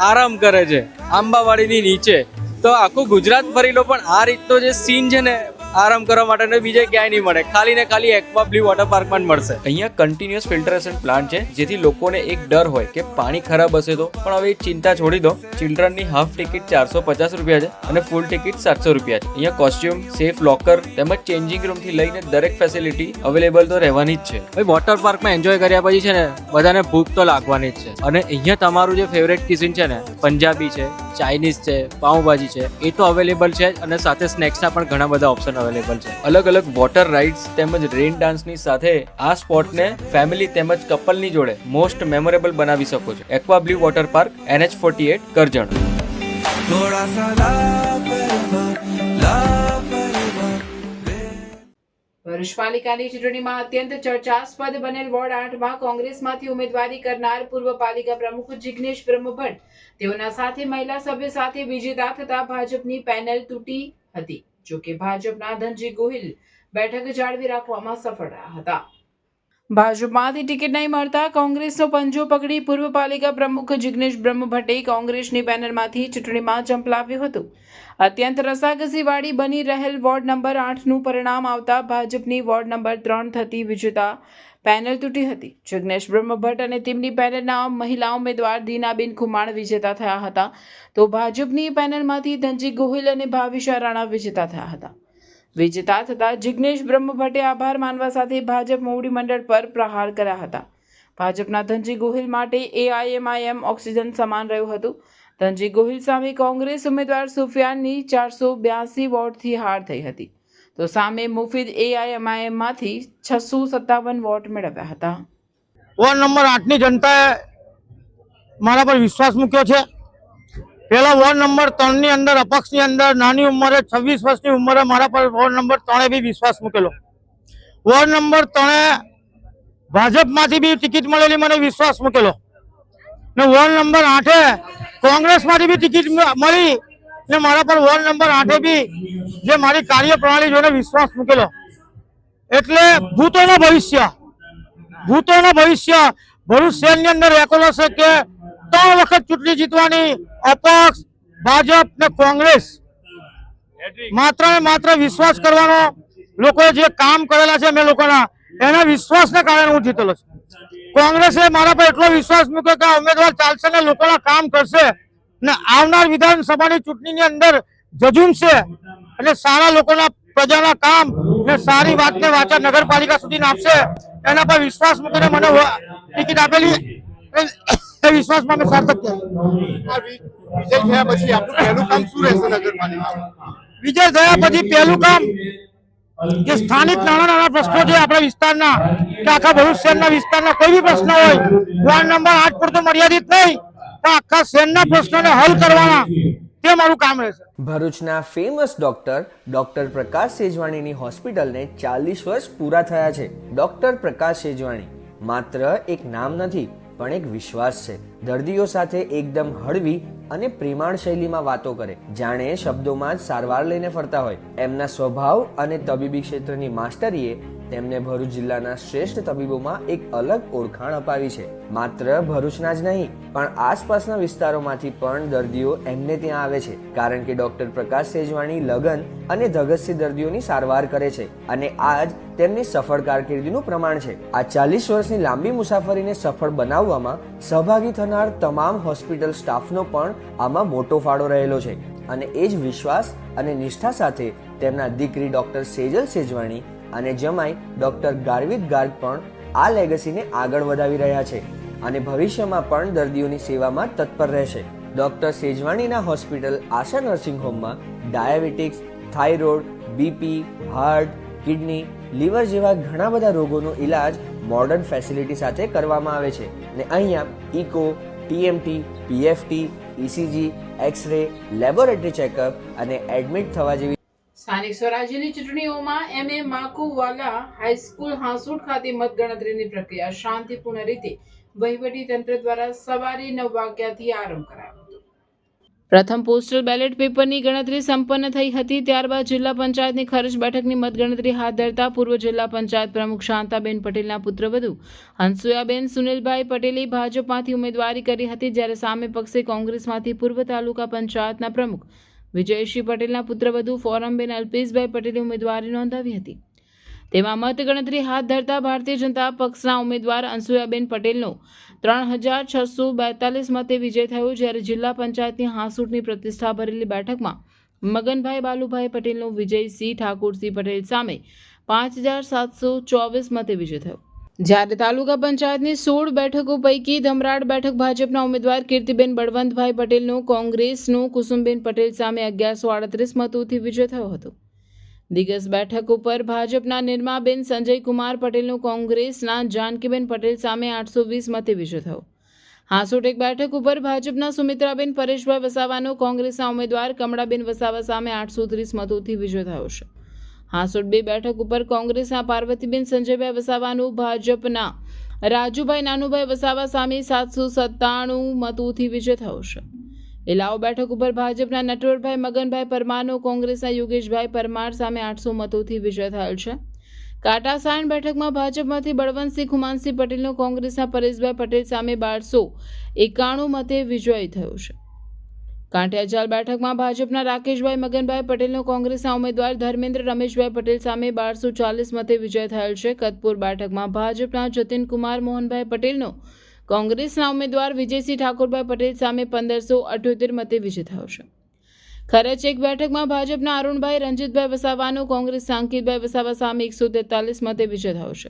આરામ કરે છે આંબાવાડીની નીચે. તો આખું ગુજરાત ફરી લો પણ આ રીતનો જે સીન છે ને આરામ કરવા માટે બીજે ક્યાંય નહીં મળે, ખાલી ને ખાલી એક્વા બ્લુ વોટર પાર્કમાં જ મળશે. અહીંયા કન્ટિન્યુઅસ ફિલ્ટરેશન પ્લાન્ટ છે જેથી લોકોને એક ડર હોય કે પાણી ખરાબ હશે તો, પણ હવે ચિંતા છોડી દો. ચિલ્ડ્રનની હાફ ટિકિટ ₹450 છે અને ફૂલ ટિકિટ ₹700 છે. અહીંયા કોસ્ટ્યુમ, સેફ લોકર તેમજ ચેન્જિંગ રૂમ થી લઈને દરેક ફેસિલિટી અવેલેબલ તો રહેવાની જ છે. હવે વોટર પાર્કમાં એન્જોય કર્યા પછી છે ને બધાને ભૂખ તો લાગવાની જ છે. અને અહીંયા તમારું જે ફેવરેટ કિચન છે ને પંજાબી છે, ચાઇનીઝ છે, પાઉંભાજી છે એ તો અવેલેબલ છે જ અને સાથે સ્નેક્સના પણ ઘણા બધા ઓપ્શન અવેલેબલ છે. અલગ અલગ વોટર રાઇડ્સ તેમજ રેન ડાન્સની સાથે આ સ્પોટને ફેમિલી તેમજ કપલની જોડે મોસ્ટ મેમોરેબલ બનાવી શકો છો. Aqua blue water park NH48 Karjan. Bharuch પાલિકાની ચૂંટણીમાં અત્યંત ચર્ચાસ્પદ બનેલ વોર્ડ 8માં કોંગ્રેસમાંથી ઉમેદવારી કરનાર પૂર્વ પાલિકા પ્રમુખ જિગ્નેશ બ્રહ્મભટ્ટ તેઓના સાથે મહિલા સભ્ય સાથે વિજેતા થતા ભાજપની પેનલ તૂટી હતી. જોકે ભાજપના ધનજી ગોહિલ બેઠક જાળવી રાખવામાં સફળ રહ્યા હતા. ભાજપમાંથી ટિકિટ નહીં મળતા કોંગ્રેસનો પંજો પકડી પૂર્વ પાલિકા પ્રમુખ જિગ્નેશ બ્રહ્મભટ્ટે કોંગ્રેસની પેનલમાંથી ચૂંટણીમાં ઝંપલાવ્યું હતું. અત્યંત રસાકસીવાળી બની રહેલ વોર્ડ નંબર 8નું પરિણામ આવતા ભાજપની વોર્ડ નંબર 3 થતી વિજેતા પેનલ તૂટી હતી. જિગ્નેશ બ્રહ્મભટ્ટ અને તેમની પેનલના મહિલા ઉમેદવાર દીનાબેન ખુમાણ વિજેતા થયા હતા, તો ભાજપની પેનલમાંથી ધનજી ગોહિલ અને ભાવિશા રાણા વિજેતા થયા હતા. વિજેતા થતા જિગ્નેશ બ્રહ્મભટ્ટે આભાર માનવા સાથે ભાજપ મોવડી મંડળ પર પ્રહાર કર્યા હતા. ભાજપના ધનજી ગોહિલ માટે AIMIM ઓક્સિજન સમાન રહ્યું હતું. ધનજી ગોહિલ સામે કોંગ્રેસ ઉમેદવાર સુફિયાનની 482 વોટથી હાર થઈ હતી, તો સામે મુફીદ AIMIMમાંથી 657 વોટ મેળવ્યા હતા. વોર્ડ નંબર 8ની જનતાએ મારા પર વિશ્વાસ મૂક્યો છે. પેલા વોર્ડ નંબર 3 ની અંદર અપક્ષની અંદર નાની ઉંમરે 26 વર્ષની ઉંમરે મારા પર વોર્ડ નંબર 3 બી વિશ્વાસ મૂકેલો. વોર્ડ નંબર 3 ભાજપમાંથી બી ટિકિટ મળેલી મને વિશ્વાસ મૂકેલો ને વોર્ડ નંબર 8 કોંગ્રેસમાંથી બી ટિકિટ મળી ને મારા પર વોર્ડ નંબર 8 બી જે મારી કાર્યપ્રણાલી જોઈને વિશ્વાસ મૂકેલો. એટલે ભૂતોનું ભવિષ્ય ભરૂચ શહેરની અંદર રેકોર્ડ છે કે 3 વખત ચૂંટણી જીતવાની અપક્ષ ભાજપ ને કોંગ્રેસ. માત્ર ને માત્ર વિશ્વાસ કરવાનો, લોકોએ જે કામ કરેલા છે મેં લોકોના એના વિશ્વાસને કારણે હું જીતેલો છું. કોંગ્રેસે મારા પર એટલો વિશ્વાસ મૂક્યો કે ઉમેદવાર ચાલશે ને લોકોના કામ કરશે ને આવનાર વિધાનસભાની ચૂંટણીની અંદર જજુમશે અને સારા લોકોના પ્રજાના કામ ને સારી વાતને વાચા નગરપાલિકા સુધી આપશે. એના પર વિશ્વાસ મૂકીને મને ટિકિટ આપેલી. એ વિશ્વાસમાં મેં સાર્થક વિજય થયા પછી પહેલું કામ કે સ્થાનિક નાના પ્રશ્નો છે આપણા વિસ્તારના કે આખા ભરૂચ શહેરના વિસ્તારના કોઈ બી પ્રશ્ન હોય વોર્ડ નંબર 8 પર તો મર્યાદિત નહીં પણ આખા શહેરના પ્રશ્નોને હલ કરવાના તે મારું કામ રહેશે. ભરૂચના ફેમસ ડોક્ટર પ્રકાશ સેજવાણીની હોસ્પિટલને 40 વર્ષ પૂરા થયા છે. ડોક્ટર પ્રકાશ સેજવાણી માત્ર એક નામ નથી પણ એક વિશ્વાસ છે. દર્દીઓ સાથે એકદમ હળવી અને પ્રેમાળ શૈલીમાં વાતો કરે, જાણે શબ્દોમાં જ સારવાર લઈને ફરતા હોય. એમના સ્વભાવ અને તબીબી ક્ષેત્રની માસ્ટરીએ તેમને ભરૂચ જિલ્લાના શ્રેષ્ઠ તબીબોમાં એક અલગ ઓળખાણ અપાવી છે. માત્ર ભરૂચના જ નહીં પણ આસપાસના વિસ્તારોમાંથી પણ દર્દીઓ એમને ત્યાં આવે છે, કારણ કે ડોક્ટર પ્રકાશ સેજવાણી લગન અને ધગસથી દર્દીઓની સારવાર કરે છે અને આ જ તેમની સફળ કારકિર્દીનું પ્રમાણ છે. આ 40 વર્ષની લાંબી મુસાફરીને સફળ બનાવવામાં સહભાગી થનાર તમામ હોસ્પિટલ સ્ટાફનો પણ આમાં મોટો ફાળો રહેલો છે અને એ જ વિશ્વાસ અને નિષ્ઠા સાથે તેમના દીકરી ડોક્ટર સેજલ સેજવાણી અને જમાઈ ડોક્ટર ગાર્વિક ગાર્ગ પણ આ લેગસીને આગળ વધાવી રહ્યા છે અને ભવિષ્યમાં પણ દર્દીઓની સેવામાં તત્પર રહેશે. ડોક્ટર સેજવાણીના હોસ્પિટલ આશા નર્સિંગ હોમમાં diabetics, thyroid, BP, heart, kidney, liver જેવા ઘણા બધા રોગોનો ઇલાજ મોડર્ન ફેસિલિટી સાથે કરવામાં આવે છે અને અહીંયા echo, TMT, PFT, ECG, x-ray, laboratory checkup અને એડમિટ થવા જેવી સ્થાનિક સ્વરાજ્યની ચૂંટણીઓમાં MM માકુવાલા હાઈસ્કૂલ હાંસોટ ખાતે મતગણતરીની પ્રક્રિયા શાંતિપૂર્ણ રીતે વહીવટી તંત્ર દ્વારા સવારે 9 વાગ્યાથી આરંભ કરાયો હતો. પ્રથમ પોસ્ટલ બેલેટ પેપરની ગણતરી સંપન્ન થઈ હતી. ત્યારબાદ જિલ્લા પંચાયતની ખરજ બેઠકની મતગણતરી હાથ ધરતા પૂર્વ જિલ્લા પંચાયત પ્રમુખ શાંતાબેન પટેલના પુત્રવધુ હંસુયાબેન સુનિલભાઈ પટેલે ભાજપમાંથી ઉમેદવારી કરી હતી, જ્યારે સામે પક્ષે કોંગ્રેસમાંથી પૂર્વ તાલુકા પંચાયતના પ્રમુખ વિજયશ્રી પટેલના પુત્રવધુ ફોરમબેન અલ્પેશભાઈ પટેલે ઉમેદવારી નોંધાવી હતી. તેમાં મતગણતરી હાથ ધરતા ભારતીય જનતા પક્ષના ઉમેદવાર અંસુયાબેન પટેલનો 3642 મતે વિજય થયો, જ્યારે જિલ્લા પંચાયતની હાંસોટની પ્રતિષ્ઠા ભરેલી બેઠકમાં મગનભાઈ બાલુભાઈ પટેલનો વિજયસિંહ ઠાકોરસિંહ પટેલ સામે 5724 મતે વિજય થયો, જ્યારે તાલુકા પંચાયતની 16 બેઠકો પૈકી ધમરાડ બેઠક ભાજપના ઉમેદવાર કીર્તિબેન બળવંતભાઈ પટેલનો કોંગ્રેસનો કુસુમબેન પટેલ સામે 1138 મતોથી વિજય થયો હતો. દિગસ બેઠક ઉપર ભાજપના નિર્માબેન સંજયકુમાર પટેલનો કોંગ્રેસના જાનકીબેન પટેલ સામે 820 મતે વિજય થયો. હાંસોટ એક બેઠક ઉપર ભાજપના સુમિત્રાબેન પરેશભાઈ વસાવાનો કોંગ્રેસના ઉમેદવાર કમળાબેન વસાવા સામે 830 મતોથી વિજય થયો છે. હાંસોટ 2 બેઠક ઉપર કોંગ્રેસના પાર્વતીબેન સંજયભાઈ વસાવાનો ભાજપના રાજુભાઈ નાનુભાઈ વસાવા સામે 797 મતોથી વિજય થયો છે. એલાઓ બેઠક ઉપર ભાજપના નટવરભાઈ મગનભાઈ પરમારનો કોંગ્રેસના યોગેશભાઈ પરમાર સામે 800 મતોથી વિજય થયેલ છે. કાટાસાયણ બેઠકમાં ભાજપમાંથી બળવંતસિંહ ખુમાનસિંહ પટેલનો કોંગ્રેસના પરેશભાઈ પટેલ સામે 1291 મતે વિજય થયો છે. કાંઠિયાચાલ બેઠકમાં ભાજપના રાકેશભાઈ મગનભાઈ પટેલનો કોંગ્રેસના ઉમેદવાર ધર્મેન્દ્ર રમેશભાઈ પટેલ સામે 1240 મતે વિજય થયેલ છે. કતપુર બેઠકમાં ભાજપના જતીનકુમાર મોહનભાઈ પટેલનો કોંગ્રેસના ઉમેદવાર વિજયસિંહ ઠાકોરભાઈ પટેલ સામે 1578 મતે વિજય થયો છે. ખરચ એક બેઠકમાં ભાજપના અરુણભાઈ રંજીતભાઈ વસાવાનો કોંગ્રેસના અંકિતભાઈ વસાવા સામે 143 મતે વિજય થયો છે.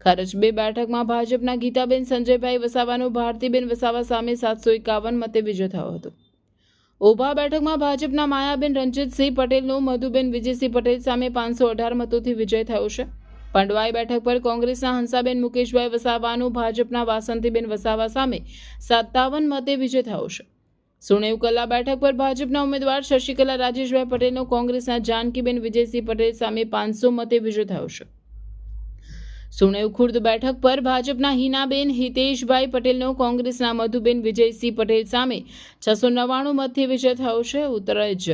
ખરચ 2 બેઠકમાં ભાજપના ગીતાબેન સંજયભાઈ વસાવાનો ભારતીબેન વસાવા સામે 751 મતે વિજય થયો હતો. ઓભા બેઠકમાં ભાજપના માયાબેન રંજીતસિંહ પટેલનો મધુબેન વિજયસિંહ પટેલ સામે 518 મતોથી વિજય થયો છે. પંડવાઈ બેઠક પર કોંગ્રેસના હંસાબેન મુકેશભાઈ વસાવાનું ભાજપના વાસંતીબેન વસાવા સામે 57 મતે વિજય થયો છે. સુણેવ કલા બેઠક પર ભાજપના ઉમેદવાર શશિકલા રાજેશભાઈ પટેલનો કોંગ્રેસના જાનકીબેન વિજયસિંહ પટેલ સામે 500 મતે વિજય થયો છે. સુણેવ ખુર્દ બેઠક પર ભાજપના હિનાબેન હિતેશભાઈ પટેલનો કોંગ્રેસના મધુબેન વિજયસિંહ પટેલ સામે 699 મતથી વિજય થયો છે. ઉત્તરજ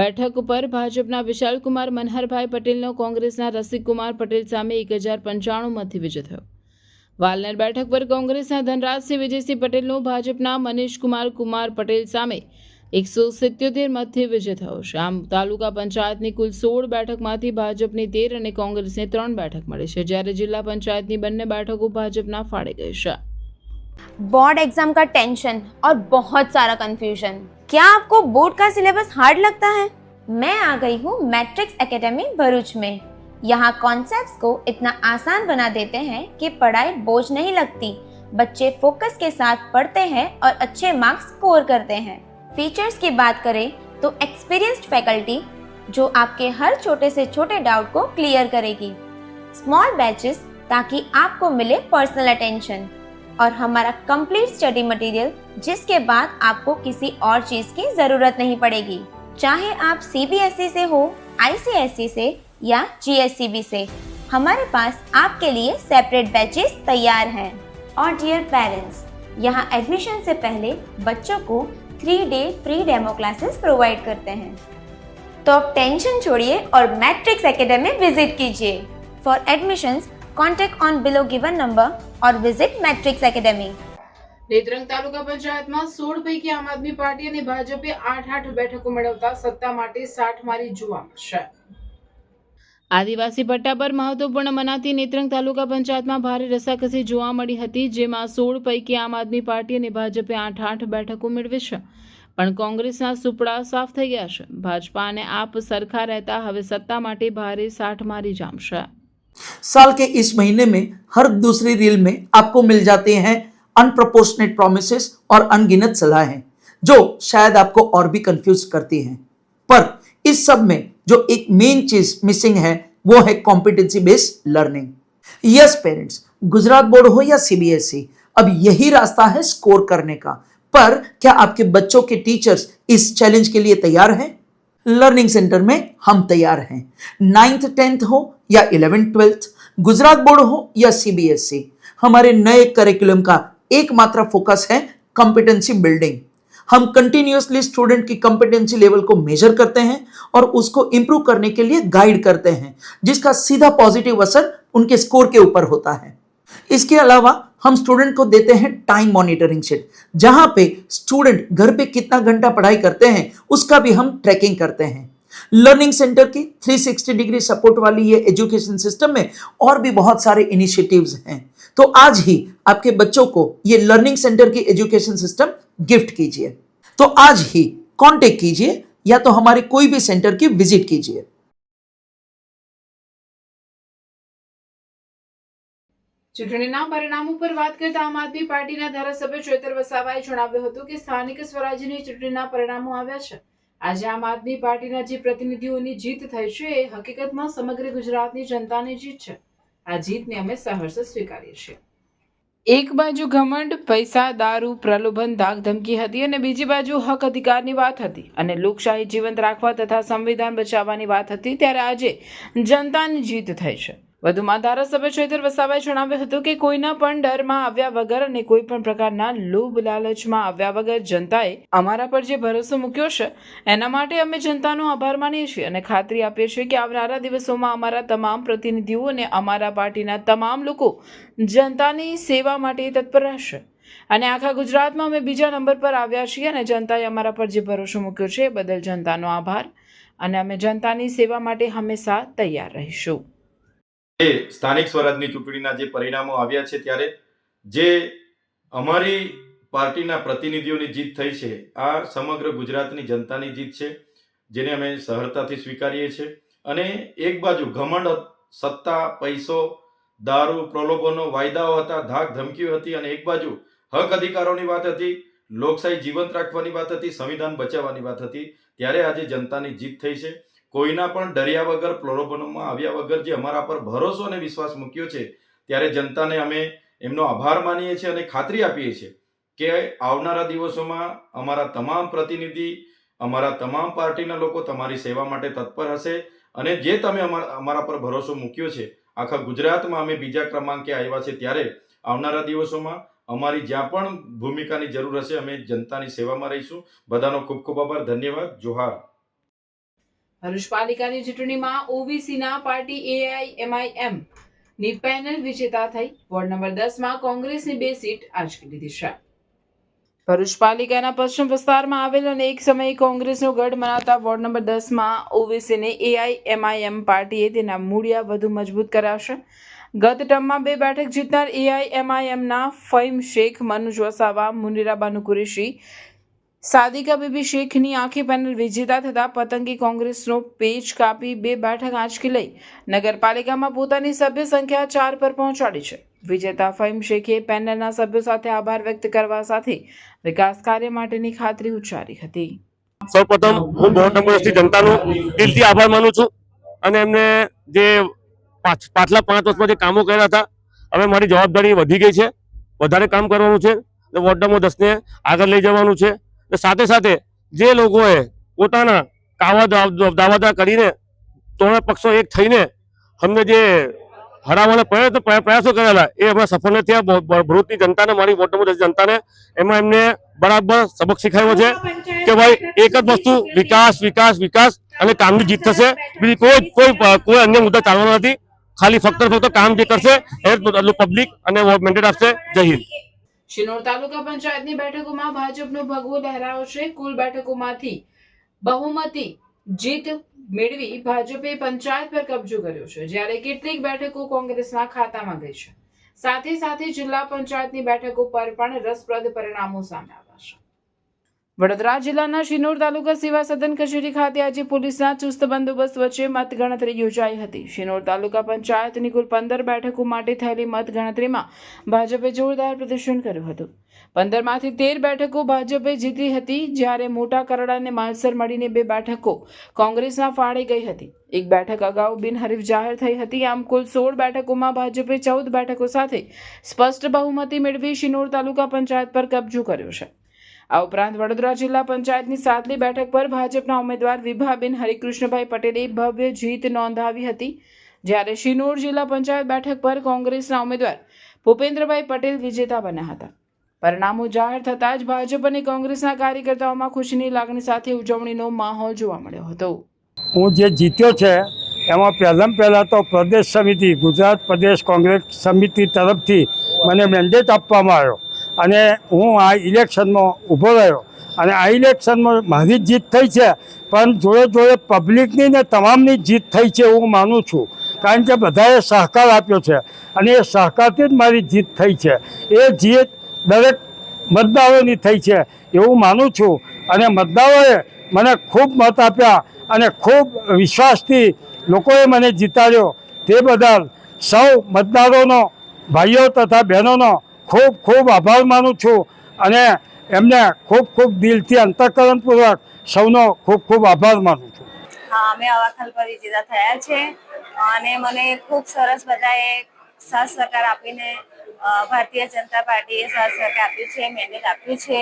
બેઠક પર ભાજપના વિશાલકુમાર મનહરભાઈ પટેલનો કોંગ્રેસના રસિકકુમાર પટેલ સામે 1095 મતથી વિજય થયો. વાલનેર બેઠક પર કોંગ્રેસના ધનરાજસિંહ વિજયસિંહ પટેલનો ભાજપના મનીષકુમાર પટેલ સામે 177 મતથી વિજય થયો છે. આમ તાલુકા પંચાયતની કુલ 16 બેઠકમાંથી ભાજપની 13 અને કોંગ્रेसને 3 બેઠક મળી છે, જ્યારે જિલ્લા પંચાयतની બંને बैठकों भाजपा फाड़े गई है. बोर्ड एग्जाम का टेंशन और बहुत सारा कंफ्यूजन. क्या आपको बोर्ड का सिलेबस हार्ड लगता है? मैं आ गई हूँ मैट्रिक्स एकेडमी भरूच में. यहाँ कॉन्सेप्ट्स को इतना आसान बना देते हैं कि पढ़ाई बोझ नहीं लगती. बच्चे फोकस के साथ पढ़ते हैं और अच्छे मार्क्स स्कोर करते हैं. फीचर्स की बात करें तो एक्सपीरियंस्ड फैकल्टी जो आपके हर छोटे से छोटे डाउट को क्लियर करेगी. स्मॉल बैचेस ताकि आपको मिले पर्सनल अटेंशन और हमारा कंप्लीट स्टडी मटेरियल जिसके बाद आपको किसी और चीज की जरूरत नहीं पड़ेगी. चाहे आप CBSE से हो, ICSE से या GSCB से, हमारे पास आपके लिए सेपरेट बैचेस तैयार हैं. और डियर पेरेंट्स, यहाँ एडमिशन से पहले बच्चों को 3-day free demo classes provide करते हैं. तो अब टेंशन छोड़िए और मैट्रिक्स एकेडमी विजिट कीजिए. For admissions contact on below given number और विजिट मैट्रिक्स एकेडमी. નેત્રંગ તાલુકા પંચાયતમાં 16 પૈકી આમ આદમી પાર્ટી અને ભાજપે 8 બેઠકો મેળવતા સત્તા માટે 60 મારી જોવા મળશે. આદિવાસી પટ્ટા પર મહત્વપૂર્ણ મનાતી નેત્રંગ તાલુકા પંચાયતમાં ભારે રસાકસી જોવા મળી હતી, જેમાં 16 પૈકી આમ આદમી પાર્ટી અને ભાજપે 8 બેઠકો મેળવી છે, પણ કોંગ્રેસના સુપડા સાફ થઈ ગયા છે. ભાજપા અને આપ સરખા રહેતા હવે સત્તા માટે ભારે 60 મારી જામશે. साल के इस महीने में हर दूसरी रील में आपको मिल जाते हैं अनप्रोपोर्शनेट प्रोमिसेस और अनगिनत सलाहें जो शायद आपको और भी कंफ्यूज करती हैं. पर इस सब में जो एक मेन चीज मिसिंग है वो है competency based learning. Yes parents, Gujarat board हो या CBSE, अब यही रास्ता है स्कोर करने का. पर क्या आपके बच्चों के टीचर्स इस चैलेंज के लिए तैयार हैं? लर्निंग सेंटर में हम तैयार हैं. 9th 10th हो या 11th 12th, गुजरात बोर्ड हो या CBSE, हमारे नए करिकुलम का एकमात्र फोकस है कॉम्पिटेंसी बिल्डिंग. हम कंटिन्यूअसली स्टूडेंट की कॉम्पिटेंसी लेवल को मेजर करते हैं और उसको इंप्रूव करने के लिए गाइड करते हैं, जिसका सीधा पॉजिटिव असर उनके स्कोर के ऊपर होता है. इसके अलावा हम स्टूडेंट को देते हैं टाइम मॉनिटरिंग शीट, जहां पे स्टूडेंट घर पे कितना घंटा पढ़ाई करते हैं उसका भी हम ट्रैकिंग करते हैं. लर्निंग सेंटर की 360 डिग्री सपोर्ट वाली ये एजुकेशन सिस्टम में और भी बहुत सारे इनिशिएटिव्स हैं. तो आज ही आपके बच्चों को ये लर्निंग सेंटर की एजुकेशन सिस्टम गिफ्ट कीजिए. तो आज ही कांटेक्ट कीजिए या तो हमारे कोई भी सेंटर की विजिट कीजिए. ચૂંટણીના પરિણામો પર વાત કરતા આમ આદમી પાર્ટીના ધારાસભ્ય ચેતર વસાવાએ જણાવ્યું હતું કે સ્થાનિક સ્વરાજ્યની ચૂંટણીના પરિણામો આવ્યા છે. આજે આમ આદમી પાર્ટીના જે પ્રતિનિધિઓની જીત થઈ છે એ હકીકતમાં સમગ્ર ગુજરાતની જનતાની જીત છે. આ જીતને અમે સહર્ષ સ્વીકારીએ છીએ. એક બાજુ ઘમંડ, પૈસા, દારૂ, પ્રલોભન, ધાક ધમકી હતી અને બીજી બાજુ હક અધિકારની વાત હતી અને લોકશાહી જીવંત રાખવા તથા સંવિધાન બચાવવાની વાત હતી, ત્યારે આજે જનતાની જીત થઈ છે. વધુમાં ધારાસભ્ય ચેતર વસાવાએ જણાવ્યું હતું કે કોઈના પણ ડરમાં આવ્યા વગર અને કોઈ પણ પ્રકારના લોભ લાલચમાં આવ્યા વગર જનતાએ અમારા પર જે ભરોસો મૂક્યો છે એના માટે અમે જનતાનો આભાર માનીએ છીએ અને ખાતરી આપીએ છીએ કે આવનારા દિવસોમાં અમારા તમામ પ્રતિનિધિઓ અને અમારા પાર્ટીના તમામ લોકો જનતાની સેવા માટે તત્પર રહેશે અને આખા ગુજરાતમાં અમે બીજા નંબર પર આવ્યા છીએ અને જનતાએ અમારા પર જે ભરોસો મૂક્યો છે એ બદલ જનતાનો આભાર અને અમે જનતાની સેવા માટે હંમેશા તૈયાર રહીશું. સ્થાનિક સ્વરાજની ચૂંટણીના જે પરિણામો આવ્યા છે ત્યારે જે અમારી પાર્ટીના પ્રતિનિધિઓની જીત થઈ છે આ સમગ્ર ગુજરાતની જનતાની જીત છે, જેને અમે સહર્ષતાથી સ્વીકારીએ છીએ. અને એક બાજુ ઘમંડ, સત્તા, પૈસો, દારૂ, પ્રલોભનો, વાયદાઓ હતા, ધાક ધમકીઓ હતી અને એક બાજુ હક અધિકારોની વાત હતી, લોકશાહી જીવંત રાખવાની વાત હતી, સંવિધાન બચાવવાની વાત હતી. ત્યારે આજે જનતાની જીત થઈ છે. કોઈના પણ ડર્યા વગર, પ્રલોભનોમાં આવ્યા વગર જે અમારા પર ભરોસો અને વિશ્વાસ મૂક્યો છે, ત્યારે જનતાને અમે એમનો આભાર માનીએ છીએ અને ખાતરી આપીએ છીએ કે આવનારા દિવસોમાં અમારા તમામ પ્રતિનિધિ, અમારા તમામ પાર્ટીના લોકો તમારી સેવા માટે તત્પર હશે અને જે તમે અમારા પર ભરોસો મૂક્યો છે, આખા ગુજરાતમાં અમે બીજા ક્રમાંકે આવ્યા છે, ત્યારે આવનારા દિવસોમાં અમારી જ્યાં પણ ભૂમિકાની જરૂર હશે અમે જનતાની સેવામાં રહીશું. બધાનો ખૂબ ખૂબ આભાર. ધન્યવાદ. જોહાર. ભરૂચ પાલિકાની ચૂંટણીમાં ઓબીસીના પાર્ટી AIMIM ની પેનલ વિજેતા થઈ. વોર્ડ નંબર 10 માં કોંગ્રેસની 2 સીટ આંચકી લીધી છે. ભરૂચ પાલિકાના પશ્ચિમ વિસ્તારમાં આવેલ અને એક સમયે કોંગ્રેસનો ગઢ મનાતા વોર્ડ નંબર 10 માં ઓબીસીને AIMIM પાર્ટીએ તેના મૂળિયા વધુ મજબૂત કર્યા છે. ગત ટર્મમાં 2 બેઠક જીતનાર AIMIMના ફહીમ શેખ, મનુજ વસાવા, મુનીરા બાનુ કુરેશી, સાદિકા બીબી શેખની આખી પેનલ વિજેતા થતા પતંગી કોંગ્રેસનો પેચ કાપી 2 બેઠક આંચકી લઈ નગરપાલિકામાં પોતાની સભ્ય સંખ્યા 4 પર પહોંચાડી છે. વિજેતા ફહીમ શેખે પેનલના સભ્યો સાથે આભાર વ્યક્ત કરવા સાથે વિકાસ કાર્ય માટેની ખાતરી ઉચ્ચારી હતી. સૌપ્રથમ હું વોર્ડ નંબર 10 ની જનતાનો દિલથી આભાર માનું છું અને એમને જે પાછલા 5 વર્ષમાં જે કામો કર્યા હતા, હવે મારી જવાબદારી વધી ગઈ છે, વધારે કામ કરવાનું છે, વોર્ડ નંબર 10 ને આગળ લઈ જવાનું છે. સાથે સાથે જે લોકોએ પોતાના દાવાદા કરીને ત્રણે પક્ષો એક થઈને અમને જે હરાવવાના પ્રયાસો કરેલા એ અમે સફળ નથી થયા. ભરૂચની જનતાને, મારી વોર્ડ નંબર 10 જનતાને એમાં એમને બરાબર સબક શીખવાયો છે કે ભાઈ એક જ વસ્તુ વિકાસ, વિકાસ, વિકાસ અને કામની જીત થશે. બીજી કોઈ અન્ય મુદ્દા ચાલવાનો નથી. ખાલી ફક્ત કામ જે કરશે એ પબ્લિક અને મેન્ડેટ આપશે. જય હિન્દ. શિનોર તાલુકા પંચાયતની બેઠકોમાં ભાજપનો ભગવો લહેરાયો છે. કુલ બેઠકોમાંથી બહુમતી જીત મેળવી ભાજપે પંચાયત પર કબજો કર્યો છે, જ્યારે કેટલીક બેઠકો કોંગ્રેસના ખાતામાં ગઈ છે. સાથે સાથે જિલ્લા પંચાયતની બેઠકો પર પણ રસપ્રદ પરિણામો સામે આવ્યા છે. વડોદરા જિલ્લાના શિનોર તાલુકા સેવા સદન કચેરી ખાતે આજે પોલીસના ચુસ્ત બંદોબસ્ત વચ્ચે મતગણતરી યોજાઈ હતી. શિનોર તાલુકા પંચાયતની કુલ 15 બેઠકો માટે થયેલી મતગણતરીમાં ભાજપે જોરદાર પ્રદર્શન કર્યું હતું. 15 માંથી 13 બેઠકો ભાજપે જીતી હતી, જ્યારે મોટા કરડા અને માલસર મળીને 2 બેઠકો કોંગ્રેસના ફાળે ગઈ હતી. 1 બેઠક અગાઉ બિનહરીફ જાહેર થઈ હતી. આમ કુલ 16 બેઠકોમાં ભાજપે 14 બેઠકો સાથે સ્પષ્ટ બહુમતી મેળવી શિનોર તાલુકા પંચાયત પર કબજો કર્યો છે. આ ઉપરાંત વડોદરા જિલ્લા પંચાયતની 7લી બેઠક પર ભાજપના ઉમેદવાર વિભાબેન હરિકૃષ્ણભાઈ પટેલે ભવ્ય જીત નોંધાવી હતી, જ્યારે શિનોર જિલ્લા પંચાયત બેઠક પર કોંગ્રેસના ઉમેદવાર ભૂપેન્દ્રભાઈ પટેલ વિજેતા બન્યા હતા. પરિણામો જાહેર થતાં જ ભાજપ અને કોંગ્રેસના કાર્યકર્તાઓમાં ખુશીની લાગણી સાથે ઉજવણીનો માહોલ જોવા મળ્યો હતો. હું જે જીત્યો છે એમાં પહેલાં તો પ્રદેશ સમિતિ, ગુજરાત પ્રદેશ કોંગ્રેસ સમિતિ તરફથી મને મેન્ડેટ આપવામાં આવ્યો અને હું આ ઇલેક્શનમાં ઊભો રહ્યો અને આ ઇલેક્શનમાં મારી જીત થઈ છે, પણ જોડે પબ્લિકની ને તમામની જીત થઈ છે એવું માનું છું, કારણ કે બધાએ સહકાર આપ્યો છે અને એ સહકારથી જ મારી જીત થઈ છે. એ જીત દરેક મતદારોની થઈ છે એવું માનું છું અને મતદારોએ મને ખૂબ મત આપ્યા અને ખૂબ વિશ્વાસથી લોકોએ મને જીતાડ્યો. તે બદલ સૌ મતદારોનો, ભાઈઓ તથા બહેનોનો ખૂબ ખૂબ આભાર માનું છું અને એમને ખૂબ ખૂબ દિલથી અંતઃકરણપૂર્વક સૌનો ખૂબ ખૂબ આભાર માનું છું. હા, અમે અવાખલ પર વિજેતા થયા છે અને મને ખૂબ સરસ બધાએ સાથ સહકાર આપીને ભારતીય જનતા પાર્ટીએ સાથ સહકાર આપ્યું છે, મેન્ડેટ આપ્યું છે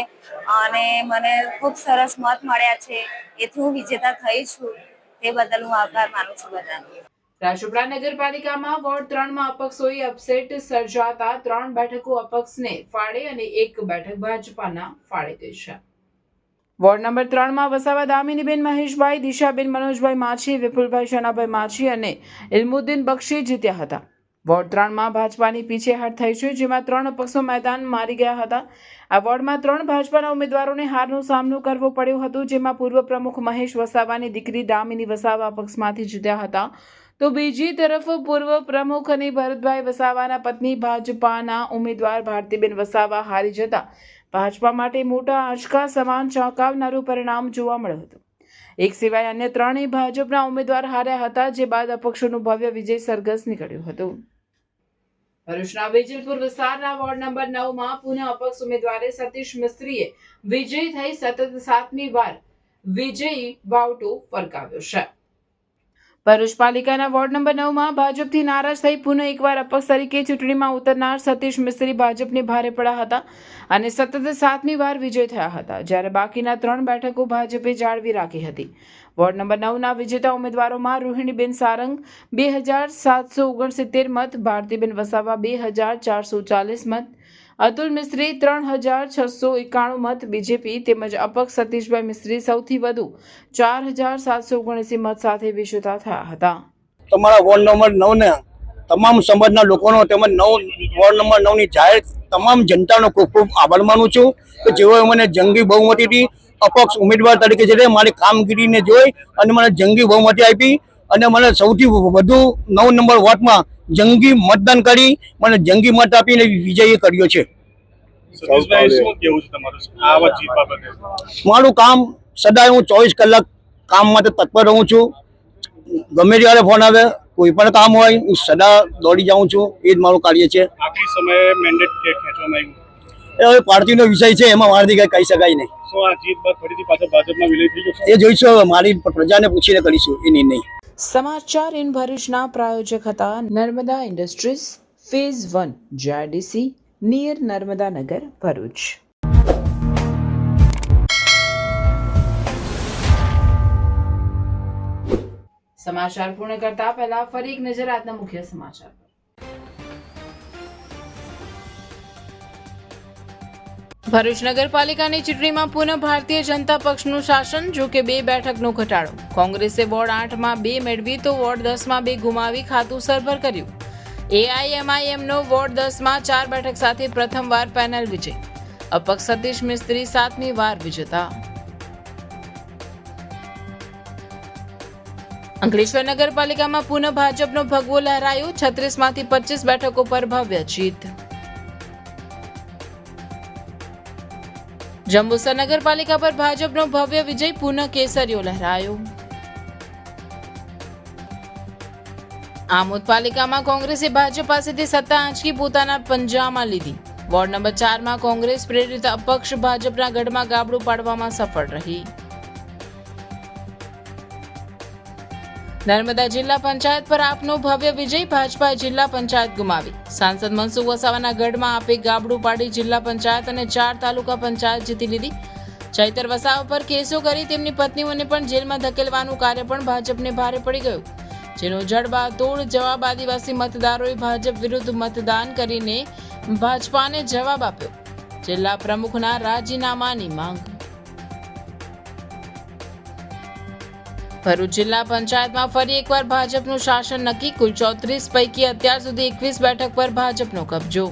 અને મને ખૂબ સરસ મત મળ્યા છે. એથી હું વિજેતા થઈ છું. તે બદલ હું આભાર માનું છું બધાનો. રાજપીપળા નગરપાલિકામાં વોર્ડ 3 માં અપક્ષોએ અપસેટ સર્જાતા 3 બેઠકો અપક્ષને ફાળે અને 1 બેઠક ભાજપાના ફાળે ગઈ છે. વોર્ડ નંબર 3 માં વસાવા દામિનીબેન મહેશભાઈ, દિશાબેન મનોજભાઈ માછી, વિપુલભાઈ શનાભાઈ માછી અને ઇલ્મુદ્દીન બક્ષી જીત્યા હતા. વોર્ડ 3 માં ભાજપાની પીછેહટ થઈ છે, જેમાં 3 અપક્ષો મેદાન મારી ગયા હતા. આ વોર્ડમાં 3 ભાજપાના ઉમેદવારોને હારનો સામનો કરવો પડ્યો હતો, જેમાં પૂર્વ પ્રમુખ મહેશ વસાવાની દીકરી દામિની વસાવા અપક્ષમાંથી જીત્યા હતા, તો બીજી તરફ પૂર્વ પ્રમુખ અને ભરતભાઈ વસાવાના પત્ની ભાજપાના ઉમેદવાર ભારતીબેન વસાવા હારી જતા ભાજપા માટે મોટા આંચકા સમાન ચોંકાવનારું પરિણામ જોવા મળ્યું હતું. એક સિવાય અન્ય 3 ભાજપના ઉમેદવાર હાર્યા હતા, જે બાદ અપક્ષોનું ભવ્ય વિજય સરઘસ નીકળ્યું હતું. ભરૂચના વેજલપુર વિસ્તારના વોર્ડ નંબર 9 માં પુનઃ અપક્ષ ઉમેદવારે સતીશ મિસ્ત્રીએ વિજય થઈ સતત 7મી વાર વિજયી વાવટો ફરકાવ્યો છે. ભરૂચ પાલિકાના વોર્ડ નંબર 9માં ભાજપથી નારાજ થઈ પુનઃ એકવાર અપક્ષ તરીકે ચૂંટણીમાં ઉતરનાર સતીશ મિસ્ત્રી ભાજપને ભારે પડ્યા હતા અને સતત 7મી વાર વિજય થયા હતા, જ્યારે બાકીના 3 બેઠકો ભાજપે જાળવી રાખી હતી. વોર્ડ નંબર 9ના વિજેતા ઉમેદવારોમાં રોહિણીબેન સારંગ 2769 મત, ભારતીબેન વસાવા 2440 મત, અતુલ મિસ્ત્રી 3691 મત બીજેપી તેમજ અપક્ષ સતીશભાઈ મિસ્ત્રી સૌથી વધુ 4779 મત સાથે વિજેતા થયા હતા. તમારા વોર્ડ નંબર 9 ને તમામ સમાજના લોકોનો તેમજ વોર્ડ નંબર 9 ની જાહેર તમામ જનતાનો ખૂબ ખૂબ આભાર માનું છું કે જેઓએ મને જંગી બહુમતીથી અપક્ષ ઉમેદવાર તરીકે છે મારી કામગીરીને જોઈ અને મને જંગી બહુમતી આપી અને મને સૌથી વધુ 9 નંબર વોર્ડમાં જંગી મતદાન કરી મને જંગી મત આપીને વિજયી કર્યો છે. મારું કામ સદાય હું 24 કલાક કામ માટે તત્પર રહું છું. ગમે ત્યારે ફોન આવે, કોઈ પણ કામ હોય હું સદા દોડી જાઉં છું. એ જ મારું કાર્ય છે. આખરી સમયે મેન્ડેટ ખેંચવામાં આવ્યું, એ હવે પાર્ટીનો વિષય છે, એમાં મારાથી કઈ કહી શકાય નહીં. શું આ જીત બાદ ફરીથી પાછા ભાજપમાં વિલય થઈ જશે? એ જોઈશું, હવે મારી પ્રજાને પૂછીને કરીશું એ નિર્ણય. સમાચાર ઇન ભરૂચના પ્રાયોજક હતા Narmada industries phase 1 GIDC near Narmada Nagar Bharuch. સમાચાર પૂર્ણ કરતા પહેલા ફરી એક નજર આજના મુખ્ય સમાચાર. ભરૂચ નગરપાલિકાની ચૂંટણીમાં પુનઃ ભારતીય જનતા પક્ષનું શાસન, જો કે 2 બેઠકનો ઘટાડો. કોંગ્રેસે વોર્ડ 8માં 2 મેળવી તો વોર્ડ 10માં 2 ગુમાવી ખાતું સરભર કર્યું. એઆઈએમઆઈએમનો વોર્ડ 10માં 4 બેઠક સાથે પ્રથમવાર પેનલ વિજય. અપક્ષ સતીશ મિસ્ત્રી 7મી વાર વિજેતા. અંકલેશ્વર નગરપાલિકામાં પુનઃ ભાજપનો ભગવો લહેરાયો. 36માંથી 25 બેઠકો પર ભવ્ય જીત. જંબુસર નગરપાલિકા પર ભાજપનો ભવ્ય વિજય, પુનઃ કેસરીઓ લહેરાયો. આમોદ પાલિકામાં કોંગ્રેસે ભાજપ પાસેથી સત્તા આંચકી પોતાના પંજામાં લીધી. વોર્ડ નંબર 4માં કોંગ્રેસ પ્રેરિત અપક્ષ ભાજપના ગઢમાં ગાબડું પાડવામાં સફળ રહી. નર્મદા જિલ્લા પંચાયત પર આપનો ભવ્ય વિજય, ભાજપાએ જિલ્લા પંચાયત ગુમાવી. સાંસદ મનસુખ વસાવાના ગઢમાં આપે ગાબડું પાડી જિલ્લા પંચાયત અને 4 તાલુકા પંચાયત જીતી લીધી. ચૈતર વસાવા પર કેસો કરી તેમની પત્નીઓને પણ જેલમાં ધકેલવાનું કાર્ય પણ ભાજપને ભારે પડી ગયું, જેનો જડબાતોડ જવાબ આદિવાસી મતદારોએ ભાજપ વિરુદ્ધ મતદાન કરીને ભાજપાને જવાબ આપ્યો. જિલ્લા પ્રમુખના રાજીનામાની માંગ. ભરૂચ જિલ્લા પંચાયતમાં ફરી એકવાર ભાજપનું શાસન નક્કી. કુલ 34 પૈકી અત્યાર સુધી 21 બેઠક પર ભાજપનો કબજો.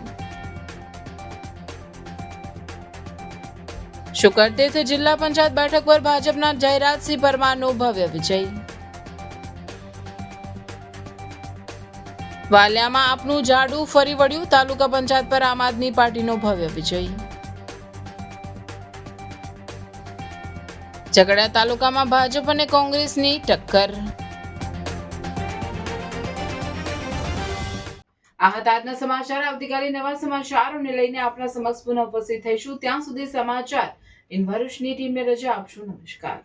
શુકરતીર્થ જિલ્લા પંચાયત બેઠક પર ભાજપના જયરાજસિંહ પરમારનો ભવ્ય વિજય. વાલિયામાં આપનું જાડું ફરી વળ્યું. તાલુકા પંચાયત પર આમ આદમી પાર્ટીનો ભવ્ય વિજય. ઝઘડા તાલુકામાં ભાજપ અને કોંગ્રેસની ટક્કર. આ હતા આજના સમાચાર. આવતીકાલે નવા સમાચારોને લઈને આપના સમક્ષ પુનઃ ઉપસ્થિત થઈશું. ત્યાં સુધી સમાચાર ઇન ભરૂચની ટીમને રજા આપશો. નમસ્કાર.